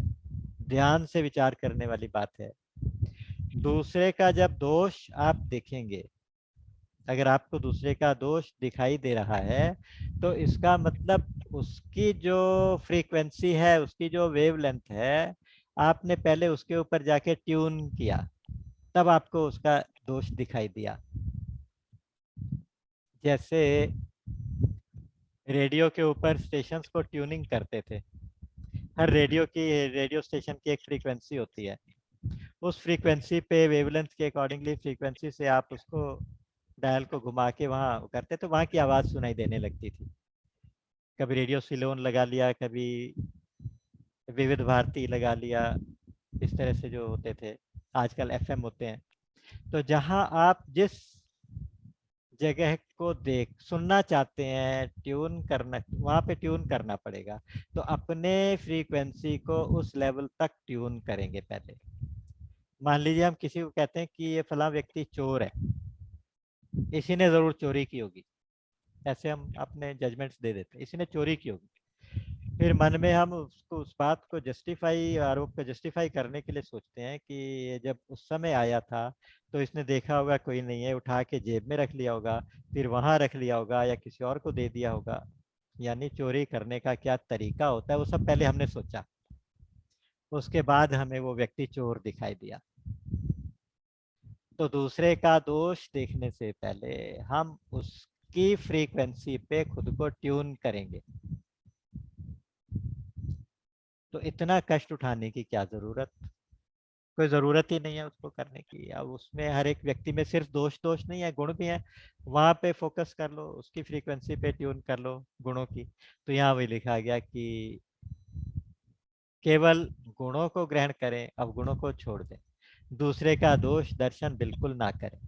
ध्यान से विचार करने वाली बात है, दूसरे का जब दोष आप देखेंगे, अगर आपको दूसरे का दोष दिखाई दे रहा है, तो इसका मतलब उसकी जो फ्रीक्वेंसी है, उसकी जो वेवलेंथ है, आपने पहले उसके ऊपर जाके ट्यून किया, तब आपको उसका दोष दिखाई दिया। जैसे रेडियो के ऊपर स्टेशंस को ट्यूनिंग करते थे, हर रेडियो स्टेशन की एक फ्रीक्वेंसी होती है, उस फ्रीक्वेंसी पे वेवलेंथ के अकॉर्डिंगली फ्रीक्वेंसी से आप उसको डायल को घुमा के वहाँ करते, तो वहाँ की आवाज़ सुनाई देने लगती थी। कभी रेडियो सिलोन लगा लिया, कभी विविध भारती लगा लिया, इस तरह से जो होते थे, आजकल एफएम होते हैं। तो जहाँ आप जिस जगह को देख सुनना चाहते हैं, ट्यून करना, वहाँ पे ट्यून करना पड़ेगा। तो अपने फ्रीक्वेंसी को उस लेवल तक ट्यून करेंगे पहले। मान लीजिए हम किसी को कहते हैं कि ये फला व्यक्ति चोर है, इसी ने जरूर चोरी की होगी, ऐसे हम अपने जजमेंट्स दे देते हैं, इसी ने चोरी की होगी। फिर मन में हम उसको, उस बात को जस्टिफाई, आरोप को जस्टिफाई करने के लिए सोचते हैं कि ये जब उस समय आया था तो इसने देखा होगा कोई नहीं है, उठा के जेब में रख लिया होगा, फिर वहां रख लिया होगा या किसी और को दे दिया होगा। यानी चोरी करने का क्या तरीका होता है वो सब पहले हमने सोचा, उसके बाद हमें वो व्यक्ति चोर दिखाई दिया। तो दूसरे का दोष देखने से पहले हम उसकी फ्रीक्वेंसी पे खुद को ट्यून करेंगे। तो इतना कष्ट उठाने की क्या जरूरत, कोई जरूरत ही नहीं है उसको करने की। अब उसमें हर एक व्यक्ति में सिर्फ दोष दोष नहीं है, गुण भी है, वहां पे फोकस कर लो, उसकी फ्रीक्वेंसी पे ट्यून कर लो गुणों की। तो यहाँ वही लिखा गया कि केवल गुणों को ग्रहण करें, अवगुणों को छोड़ दें, दूसरे का दोष दर्शन बिल्कुल ना करें।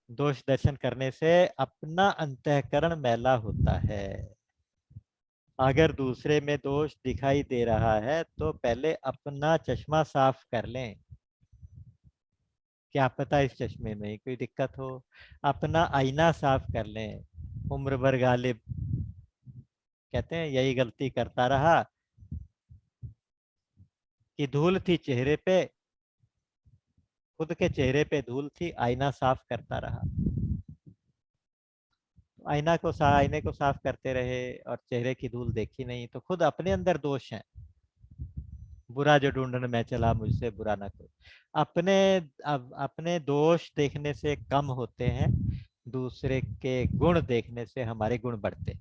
दोष दर्शन करने से अपना अंतःकरण मैला होता है। अगर दूसरे में दोष दिखाई दे रहा है तो पहले अपना चश्मा साफ कर लें, क्या पता इस चश्मे में कोई दिक्कत हो। अपना आईना साफ कर लें। उम्र भर गालिब कहते हैं यही गलती करता रहा कि धूल थी चेहरे पे, खुद के चेहरे पे धूल थी, आईना साफ करता रहा। आईने को साफ करते रहे और चेहरे की धूल देखी नहीं, तो खुद अपने अंदर दोष है। बुरा जो ढूंढने में चला मुझसे बुरा ना कोई। अपने अपने दोष देखने से कम होते हैं, दूसरे के गुण देखने से हमारे गुण बढ़ते।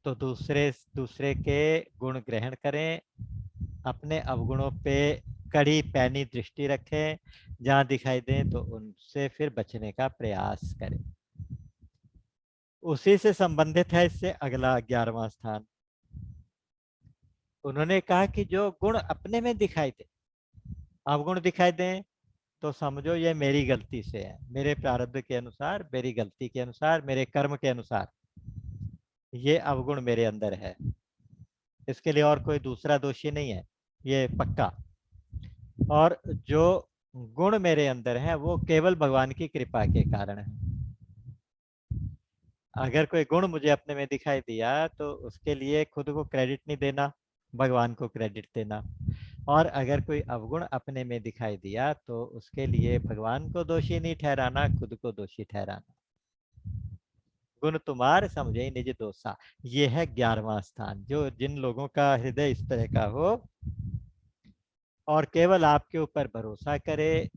तो दूसरे दूसरे के गुण ग्रहण करें, अपने अवगुणों पे कड़ी पैनी दृष्टि रखें, जहां दिखाई दें तो उनसे फिर बचने का प्रयास करें। उसी से संबंधित है इससे अगला 11वां स्थान। उन्होंने कहा कि जो गुण अपने में दिखाई दे, अवगुण दिखाई दें, तो समझो ये मेरी गलती से है, मेरे प्रारब्ध के अनुसार, मेरी गलती के अनुसार, मेरे कर्म के अनुसार ये अवगुण मेरे अंदर है। इसके लिए और कोई दूसरा दोषी नहीं है, ये पक्का। और जो गुण मेरे अंदर है वो केवल भगवान की कृपा के कारण है। अगर कोई गुण मुझे अपने में दिखाई दिया तो उसके लिए खुद को क्रेडिट नहीं देना, भगवान को क्रेडिट देना। और अगर कोई अवगुण अपने में दिखाई दिया तो उसके लिए भगवान को दोषी नहीं ठहराना, खुद को दोषी ठहराना। गुण तुम्हार समझे निज दोषा, ये है 11वां स्थान। जो जिन लोगों का हृदय इस तरह का हो और केवल आपके ऊपर भरोसा करे,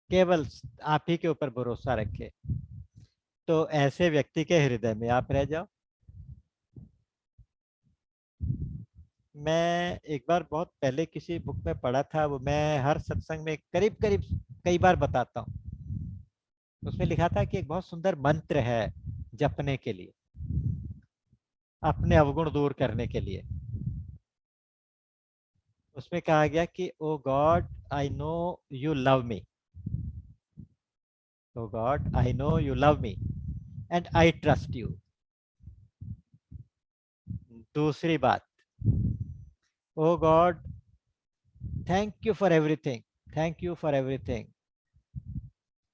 केवल आप ही के ऊपर भरोसा रखे, तो ऐसे व्यक्ति के हृदय में आप रह जाओ। मैं एक बार बहुत पहले किसी बुक में पढ़ा था, वो मैं हर सत्संग में करीब करीब कई बार बताता हूँ। उसमें लिखा था कि एक बहुत सुंदर मंत्र है जपने के लिए, अपने अवगुण दूर करने के लिए। उसमें कहा गया कि oh God I know you love me, oh God I know you love me and I trust you. दूसरी बात, oh God thank you for everything, thank you for everything,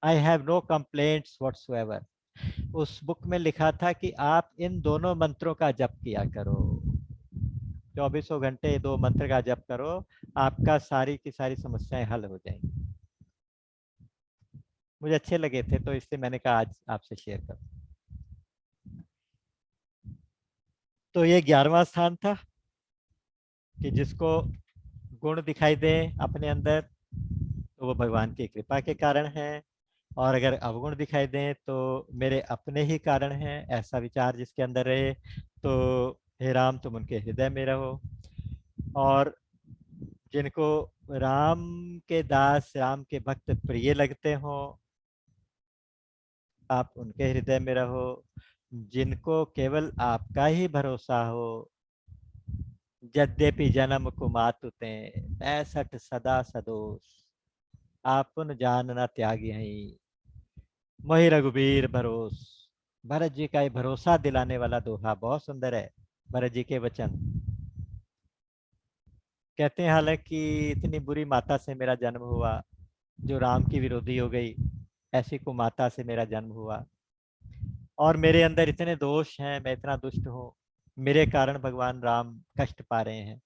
I have no complaints whatsoever. उस book में लिखा था कि आप इन दोनों मंत्रों का जप किया करो, 24 घंटे दो मंत्र का जप करो, आपका सारी की सारी समस्याएं हल हो जाएंगी। मुझे अच्छे लगे थे तो इसलिए मैंने कहा आज आपसे शेयर कर। तो ये 11वां स्थान था कि जिसको गुण दिखाई दे अपने अंदर तो वो भगवान की कृपा के कारण है, और अगर अवगुण दिखाई दें तो मेरे अपने ही कारण हैं, ऐसा विचार जिसके अंदर रहे तो हे राम तुम उनके हृदय में रहो। और जिनको राम के दास राम के भक्त प्रिय लगते हो आप उनके हृदय में रहो। जिनको केवल आपका ही भरोसा हो, यद्यपि जन्म कुमातु ते 65 सदा सदोष, आपन जान न त्यागी हई मोहि रघुबीर भरोस। भरत जी का ये भरोसा दिलाने वाला दोहा बहुत सुंदर है। भरत जी के वचन कहते हैं, हालांकि इतनी बुरी माता से मेरा जन्म हुआ जो राम की विरोधी हो गई, ऐसी कुमाता से मेरा जन्म हुआ, और मेरे अंदर इतने दोष हैं, मैं इतना दुष्ट हूँ, मेरे कारण भगवान राम कष्ट पा रहे हैं,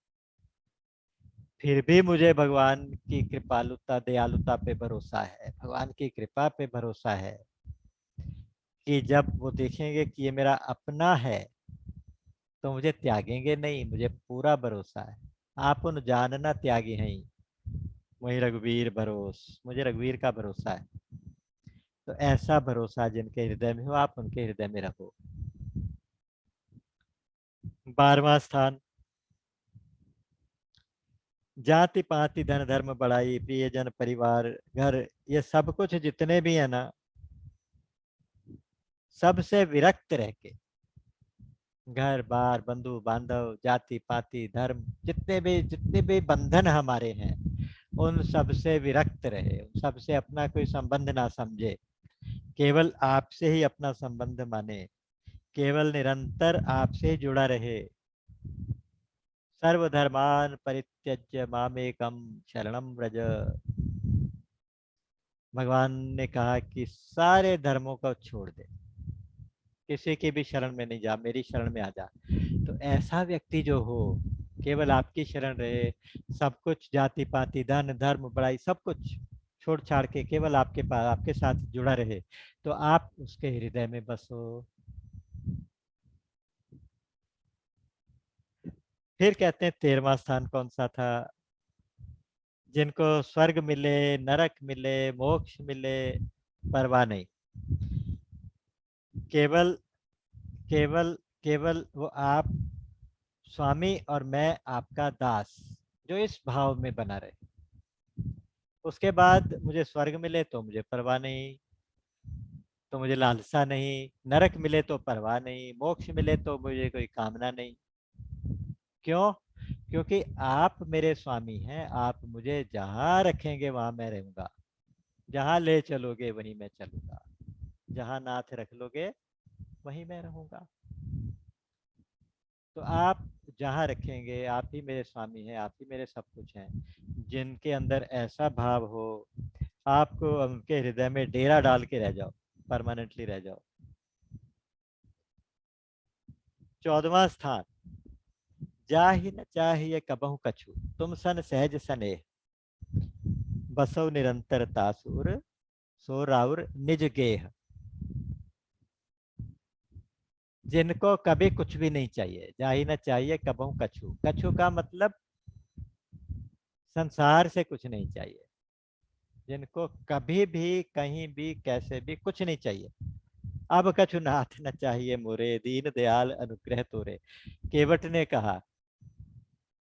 फिर भी मुझे भगवान की कृपालुता दयालुता पे भरोसा है, भगवान की कृपा पे भरोसा है कि जब वो देखेंगे कि ये मेरा अपना है तो मुझे त्यागेंगे नहीं, मुझे पूरा भरोसा है। आप उन जानना त्यागी हैं, वही रघुवीर भरोस, मुझे रघुवीर का भरोसा है। तो ऐसा भरोसा जिनके हृदय में हो आप उनके हृदय में रहो। 12वां स्थान, जाति पाति धन धर्म बढ़ाई प्रियजन परिवार घर, ये सब कुछ जितने भी है ना, सबसे विरक्त रह के, घर बार बंधु बांधव जाति पाति धर्म जितने भी बंधन हमारे हैं उन सबसे विरक्त रहे, उन सबसे अपना कोई संबंध ना समझे, केवल आपसे ही अपना संबंध माने, केवल निरंतर आपसे जुड़ा रहे। सर्वधर्मान परित्यज्य मामेकम शरणम व्रज। भगवान ने कहा कि सारे धर्मों को छोड़ दे, किसी की भी शरण में नहीं जा, मेरी शरण में आ जा। तो ऐसा व्यक्ति जो हो, केवल आपकी शरण रहे, सब कुछ जाति पाति धन धर्म बड़ाई सब कुछ छोड़ छाड़ के केवल आपके पास आपके साथ जुड़ा रहे, तो आप उसके हृदय में बसो। फिर कहते हैं 13वां स्थान कौन सा था, जिनको स्वर्ग मिले नरक मिले मोक्ष मिले परवाह नहीं, केवल केवल केवल वो आप स्वामी और मैं आपका दास, जो इस भाव में बना रहे। उसके बाद मुझे स्वर्ग मिले तो मुझे परवाह नहीं, तो मुझे लालसा नहीं, नरक मिले तो परवाह नहीं, मोक्ष मिले तो मुझे कोई कामना नहीं। क्यों? क्योंकि आप मेरे स्वामी हैं, आप मुझे जहां रखेंगे वहां मैं रहूंगा, जहां ले चलोगे वहीं मैं चलूंगा, जहां नाथ रख लोगे वहीं मैं रहूंगा। तो आप जहाँ रखेंगे, आप ही मेरे स्वामी हैं, आप ही मेरे सब कुछ हैं। जिनके अंदर ऐसा भाव हो, आपको उनके हृदय में डेरा डाल के रह जाओ, परमानेंटली रह जाओ। 14वां स्थान, जाहि न चाहिए कबहु कछु तुम सन सहज सनेह, बसो निरंतर तासुर सो राउर निज गेह। जिनको कभी कुछ भी नहीं चाहिए, जाहि न चाहिए कबहु कछु, कछु का मतलब संसार से कुछ नहीं चाहिए, जिनको कभी भी कहीं भी कैसे भी कुछ नहीं चाहिए। अब कछु नाथ न चाहिए मोरे दीन दयाल अनुग्रह तोरे, केवट ने कहा।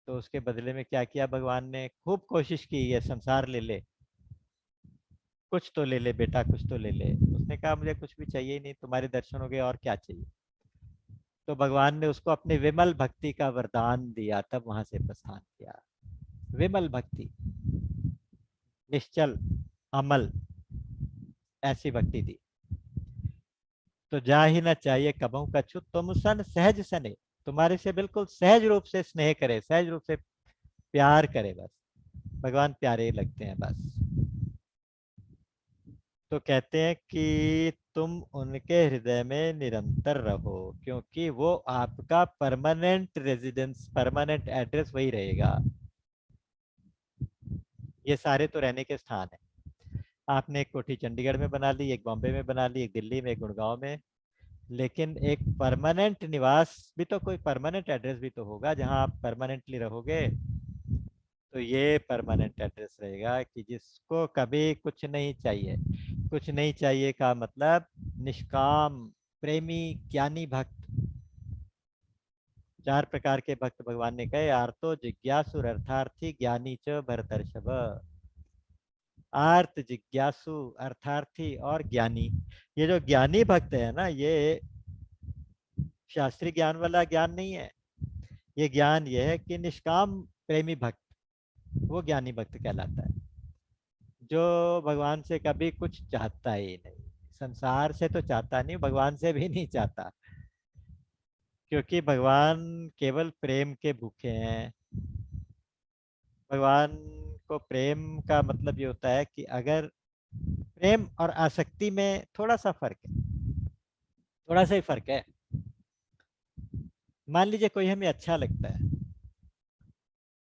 तो उसके बदले में क्या किया भगवान ने, खूब कोशिश की ये संसार ले ले, कुछ तो ले ले बेटा, कुछ तो ले ले। उसने कहा मुझे कुछ भी चाहिए ही नहीं, तुम्हारे दर्शन हो गए और क्या चाहिए। तो भगवान ने उसको अपने विमल भक्ति का वरदान दिया, तब वहां से प्रस्थान किया। विमल भक्ति, निश्चल अमल, ऐसी भक्ति थी। तो जा ही न चाहिए कबहू कछु, तुम सन सहज सने, तुम्हारे से बिल्कुल सहज रूप से स्नेह करे, सहज रूप से प्यार करे, बस भगवान प्यारे ही लगते हैं बस। तो कहते हैं कि तुम उनके हृदय में निरंतर रहो, क्योंकि वो आपका परमानेंट रेजिडेंस, परमानेंट एड्रेस वही रहेगा। ये सारे तो रहने के स्थान है। आपने एक कोठी चंडीगढ़ में बना ली, एक बॉम्बे में बना ली, एक दिल्ली में, एक गुड़गांव में, लेकिन एक परमानेंट निवास भी तो, कोई परमानेंट एड्रेस भी तो होगा जहां आप परमानेंटली रहोगे। तो ये परमानेंट एड्रेस रहेगा कि जिसको कभी कुछ नहीं चाहिए। कुछ नहीं चाहिए का मतलब निष्काम, प्रेमी, ज्ञानी भक्त। चार प्रकार के भक्त भगवान ने कहे, आर्तो जिज्ञासु अर्थार्थी ज्ञानी च भरतर्षभ। आर्त, जिज्ञासु, अर्थार्थी और ज्ञानी। ये जो ज्ञानी भक्त है ना, ये शास्त्रीय ज्ञान वाला ज्ञान नहीं है। ये ज्ञान ये है कि निष्काम प्रेमी भक्त, वो ज्ञानी भक्त कहलाता है। जो भगवान से कभी कुछ चाहता ही नहीं, संसार से तो चाहता नहीं, भगवान से भी नहीं चाहता, क्योंकि भगवान केवल प्रेम के भूखे हैं। भगवान को प्रेम का मतलब ये होता है कि अगर प्रेम और आसक्ति में थोड़ा सा फर्क है, थोड़ा सा ही फर्क है। मान लीजिए कोई हमें अच्छा लगता है,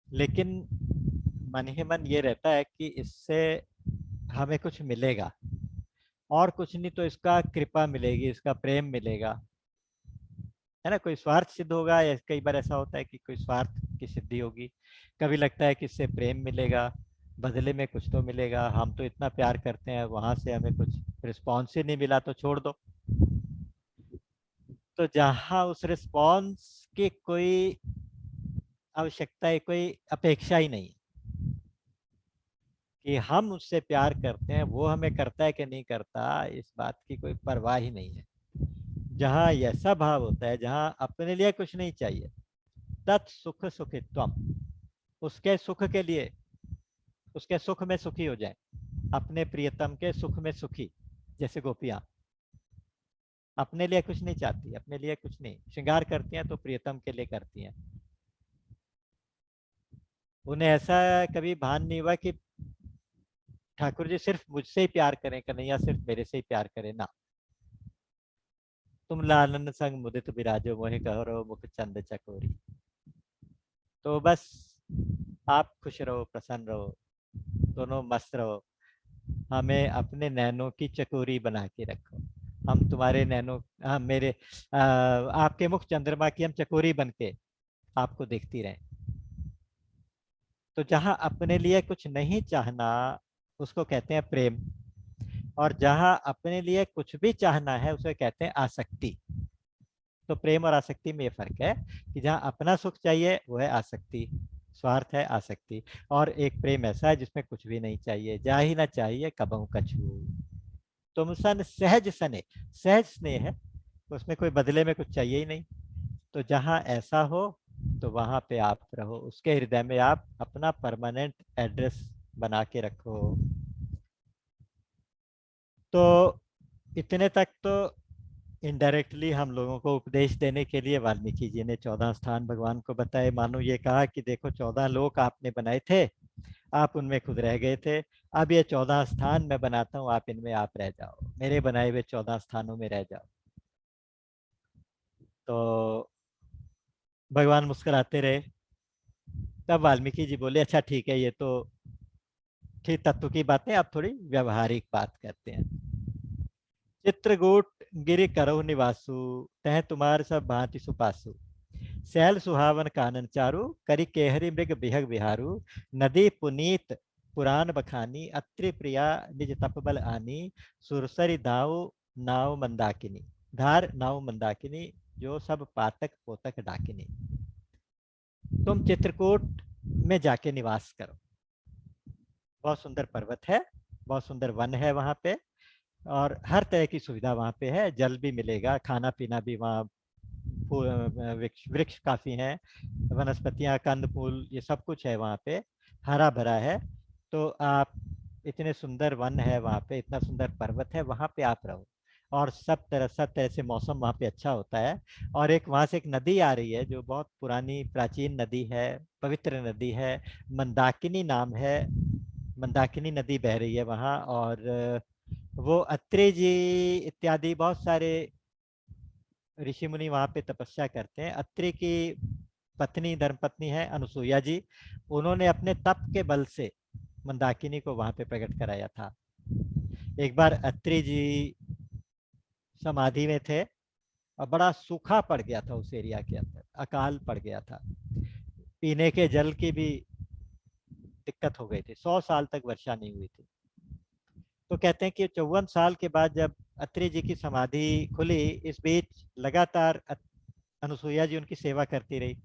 लेकिन मन ही मन ये रहता है कि इससे हमें कुछ मिलेगा, और कुछ नहीं तो इसका कृपा मिलेगी, इसका प्रेम मिलेगा, है ना। कोई स्वार्थ सिद्ध होगा, या कई बार ऐसा होता है कि कोई स्वार्थ की सिद्धि होगी। कभी लगता है कि इससे प्रेम मिलेगा, बदले में कुछ तो मिलेगा, हम तो इतना प्यार करते हैं, वहां से हमें कुछ रिस्पॉन्स ही नहीं मिला तो छोड़ दो। तो जहां उस रिस्पॉन्स की कोई आवश्यकता है, कोई अपेक्षा ही नहीं कि हम उससे प्यार करते हैं, वो हमें करता है कि नहीं करता, इस बात की कोई परवाह ही नहीं है। जहाँ ऐसा भाव होता है, जहाँ अपने लिए कुछ नहीं चाहिए, तत् सुख सुखित्वम, उसके सुख के लिए, उसके सुख में सुखी हो जाए, अपने प्रियतम के सुख में सुखी। जैसे गोपियां अपने लिए कुछ नहीं चाहती, अपने लिए कुछ नहीं, श्रृंगार करती हैं तो प्रियतम के लिए करती हैं। उन्हें ऐसा कभी भान नहीं हुआ कि ठाकुर जी सिर्फ मुझसे ही प्यार करें, कन्हैया सिर्फ मेरे से ही प्यार करें ना। तुम लालन संग मुदित विराजो, मोहि कहो मुख चंद चकोरी। तो बस आप खुश रहो, प्रसन्न रहो, दोनों मस्त रहो, हमें अपने नैनों की चकोरी बना के रखो। हम तुम्हारे नैनों, हम मेरे आपके मुख चंद्रमा की हम चकोरी बन के आपको देखती रहें। तो जहां अपने लिए कुछ नहीं चाहना, उसको कहते हैं प्रेम। और जहां अपने लिए कुछ भी चाहना है, उसे कहते हैं आसक्ति। तो प्रेम और आसक्ति में ये फर्क है कि जहां अपना सुख चाहिए वो है आसक्ति, स्वार्थ है आसक्ति। और एक प्रेम ऐसा है जिसमें कुछ भी नहीं चाहिए, जा ही ना चाहिए कबहू कछु, तुम सन सहज सने, सहज स्नेह है, उसमें कोई बदले में कुछ चाहिए ही नहीं। तो जहां ऐसा हो, तो वहां पे आप रहो, उसके हृदय में आप अपना परमानेंट एड्रेस बना के रखो। तो इतने तक तो इनडायरेक्टली हम लोगों को उपदेश देने के लिए वाल्मीकि जी ने 14 स्थान भगवान को बताए। मानो ये कहा कि देखो 14 लोक आपने बनाए थे, आप उनमें खुद रह गए थे, अब ये 14 स्थान मैं बनाता हूँ, आप इनमें आप रह जाओ, मेरे बनाए हुए 14 स्थानों में रह जाओ। तो भगवान मुस्कुराते रहे। तब वाल्मीकि जी बोले, अच्छा ठीक है, ये तो ठीक तत्व की बातें, अब थोड़ी व्यवहारिक बात करते हैं। चित्रकूट गिरि करहु निवासु, तह तुम्हार सब भांति सुपासु, सैल सुहावन कानन चारु, करी केहरी मृग बिहग बिहारू, नदी पुनीत पुराण बखानी, अत्रि प्रिया निज तपबल आनी, सुरसरी दाऊ नाव मंदाकिनी, धार नाव मंदाकिनी, जो सब पातक पोतक डाकिनी। तुम चित्रकूट में जाके निवास करो, बहुत सुंदर पर्वत है, बहुत सुंदर वन है वहां पे, और हर तरह की सुविधा वहां पे है, जल भी मिलेगा, खाना पीना भी वहाँ, वृक्ष वृक्ष काफी हैं, वनस्पतियां, कंद फूल, ये सब कुछ है वहाँ पे। हरा भरा है, तो आप इतने सुंदर वन है वहाँ पे, इतना सुंदर पर्वत है वहाँ पे आप रहो, और सब तरह से मौसम वहाँ पे अच्छा होता है। और एक वहाँ से एक नदी आ रही है जो बहुत पुरानी प्राचीन नदी है, पवित्र नदी है, मंदाकिनी नाम है। मंदाकिनी नदी बह रही है वहाँ, और वो अत्रि जी इत्यादि बहुत सारे ऋषि मुनि वहाँ पे तपस्या करते हैं। अत्रि की पत्नी, धर्मपत्नी है अनुसुईया जी, उन्होंने अपने तप के बल से मंदाकिनी को वहां पे प्रकट कराया था। एक बार अत्रि जी समाधि में थे और बड़ा सूखा पड़ गया था उस एरिया के अंदर, अकाल पड़ गया था, पीने के जल की भी दिक्कत हो गई थी, 100 साल तक वर्षा नहीं हुई थी। तो कहते हैं कि 54 साल के बाद जब अत्रि जी की समाधि खुली, इस बीच लगातार अनुसुईया जी उनकी सेवा करती रही।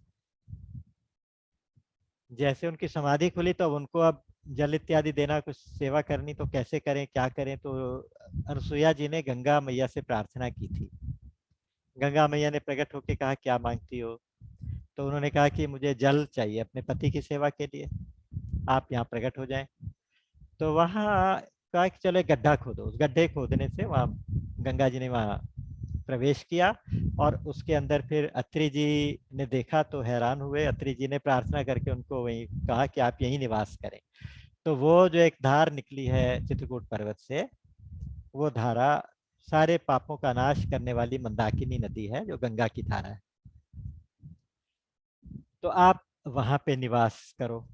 जैसे उनकी समाधि खुली तो उनको अब जल इत्यादि देना, कुछ सेवा करनी, तो कैसे करें क्या करें, तो अनुसुईया जी ने गंगा मैया से प्रार्थना की थी। गंगा मैया ने प्रकट होकर कहा क्या मांगती हो, तो उन्होंने कहा कि मुझे जल चाहिए अपने पति की सेवा के लिए, आप यहाँ प्रकट हो जाएं। तो वहाँ कहा कि चलो एक गड्ढा खोदो, उस गड्ढे खोदने से वहाँ गंगा जी ने वहाँ प्रवेश किया, और उसके अंदर फिर अत्रि जी ने देखा तो हैरान हुए। अत्रि जी ने प्रार्थना करके उनको वही कहा कि आप यहीं निवास करें। तो वो जो एक धार निकली है चित्रकूट पर्वत से, वो धारा सारे पापों का नाश करने वाली मंदाकिनी नदी है, जो गंगा की धारा है। तो आप वहां पे निवास करो।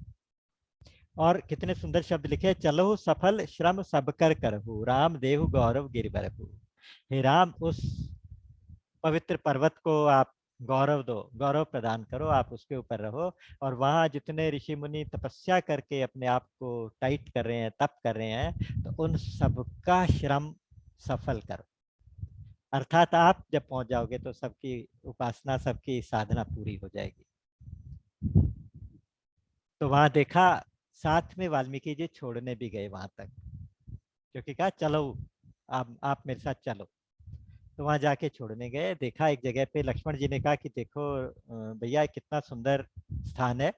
और कितने सुंदर शब्द लिखे, चलो सफल श्रम सब कर करहु, राम देहु गौरव गिरबरहु। हे राम, उस पवित्र पर्वत को आप गौरव दो, गौरव प्रदान करो, आप उसके ऊपर रहो। और वहाँ जितने ऋषि मुनि तपस्या करके अपने आप को टाइट कर रहे हैं, तप कर रहे हैं, तो उन सबका श्रम सफल करो। अर्थात आप जब पहुंच जाओगे तो सबकी उपासना, सबकी साधना पूरी हो जाएगी। तो वहां देखा, साथ में वाल्मीकि जी छोड़ने भी गए वहां तक, क्योंकि कहा चलो आप मेरे साथ चलो। तो वहां जाके छोड़ने गए, देखा एक जगह पे लक्ष्मण जी ने कहा कि देखो भैया कितना सुंदर स्थान है।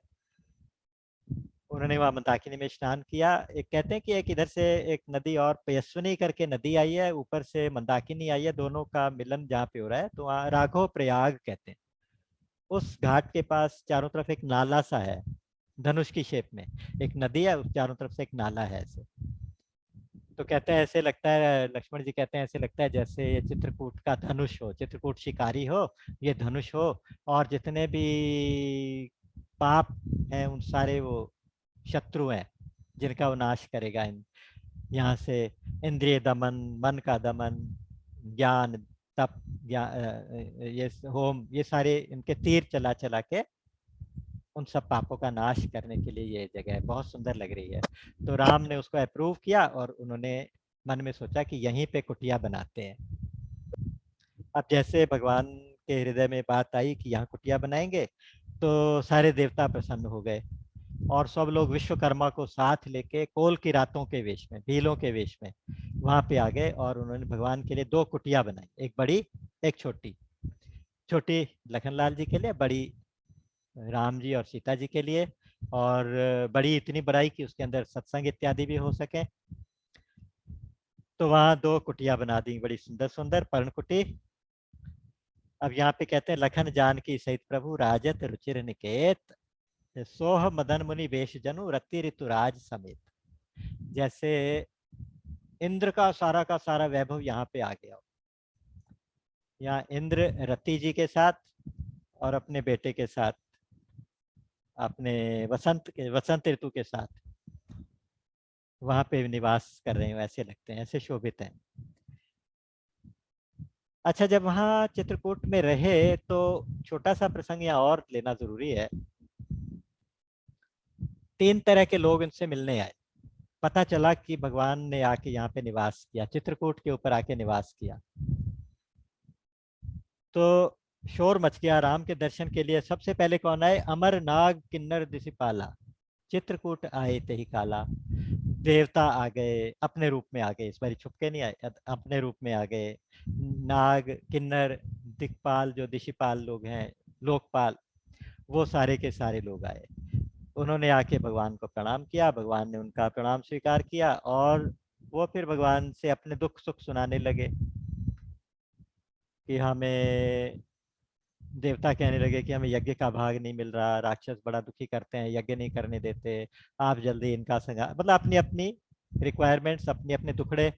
उन्होंने वहां मंदाकिनी में स्नान किया। एक कहते हैं कि एक इधर से एक नदी और पयस्विनी करके नदी आई है, ऊपर से मंदाकिनी आई है, दोनों का मिलन जहाँ पे हो रहा है, तो वहाँ राघव प्रयाग कहते हैं। उस घाट के पास चारों तरफ एक नाला सा है, धनुष की शेप में एक नदी है, उस चारों तरफ से एक नाला है ऐसे। तो कहते हैं ऐसे लगता है, लक्ष्मण जी कहते हैं ऐसे लगता है जैसे ये चित्रकूट का धनुष हो, चित्रकूट शिकारी हो, ये धनुष हो, और जितने भी पाप हैं उन सारे वो शत्रु हैं जिनका वो नाश करेगा। इन यहाँ से इंद्रिय दमन, मन का दमन, ज्ञान, तप, ये होम, ये सारे इनके तीर चला चला के उन सब पापों का नाश करने के लिए ये जगह है, बहुत सुंदर लग रही है। तो राम ने उसको अप्रूव किया और उन्होंने मन में सोचा कि यहीं पे कुटिया बनाते हैं। अब जैसे भगवान के हृदय में बात आई कि यहाँ कुटिया बनाएंगे, तो सारे देवता प्रसन्न हो गए, और सब लोग विश्वकर्मा को साथ लेके कोल की रातों के वेश में, भीलों के वेश में वहां पे आ गए, और उन्होंने भगवान के लिए दो कुटिया बनाई, एक बड़ी एक छोटी। छोटी लखनलाल जी के लिए, बड़ी राम जी और सीता जी के लिए। और बड़ी इतनी बड़ाई कि उसके अंदर सत्संग इत्यादि भी हो सके। तो वहाँ दो कुटिया बना दी, बड़ी सुंदर सुंदर पर्णकुटी। अब यहाँ पे कहते हैं लखन जान की सहित प्रभु राजत रुचिर निकेत, सोह मदन मुनि वेश जनु रति ऋतुराज समेत। जैसे इंद्र का सारा वैभव यहाँ पे आ गया। यहाँ इंद्र रति जी के साथ और अपने बेटे के साथ, अपने वसंत ऋतु के साथ वहां पे निवास कर रहे हो, ऐसे लगते हैं, ऐसे शोभित हैं। अच्छा, जब वहाँ चित्रकूट में रहे तो छोटा सा प्रसंग यहाँ और लेना जरूरी है। 3 तरह के लोग इनसे मिलने आए। पता चला कि भगवान ने आके यहाँ पे निवास किया, चित्रकूट के ऊपर आके निवास किया। तो शोर मच गया राम के दर्शन के लिए। सबसे पहले कौन आए, अमर नाग किन्नर दिसिपाला, चित्रकूट आए ते ही काला। देवता आ गए, अपने रूप में आ गए, इस बार छुप के नहीं आए, अपने रूप में आ गए। नाग, किन्नर, दिक्पाल, जो दिशिपाल लोग हैं, लोकपाल, वो सारे के सारे लोग आए। उन्होंने आके भगवान को प्रणाम किया, भगवान ने उनका प्रणाम स्वीकार किया और वो फिर भगवान से अपने दुख सुख सुनाने लगे कि हमें, देवता कहने लगे कि हमें यज्ञ का भाग नहीं मिल रहा, राक्षस बड़ा दुखी करते हैं, यज्ञ नहीं करने देते, आप जल्दी इनका संहार, मतलब अपनी अपनी रिक्वायरमेंट्स, अपने अपने टुकड़े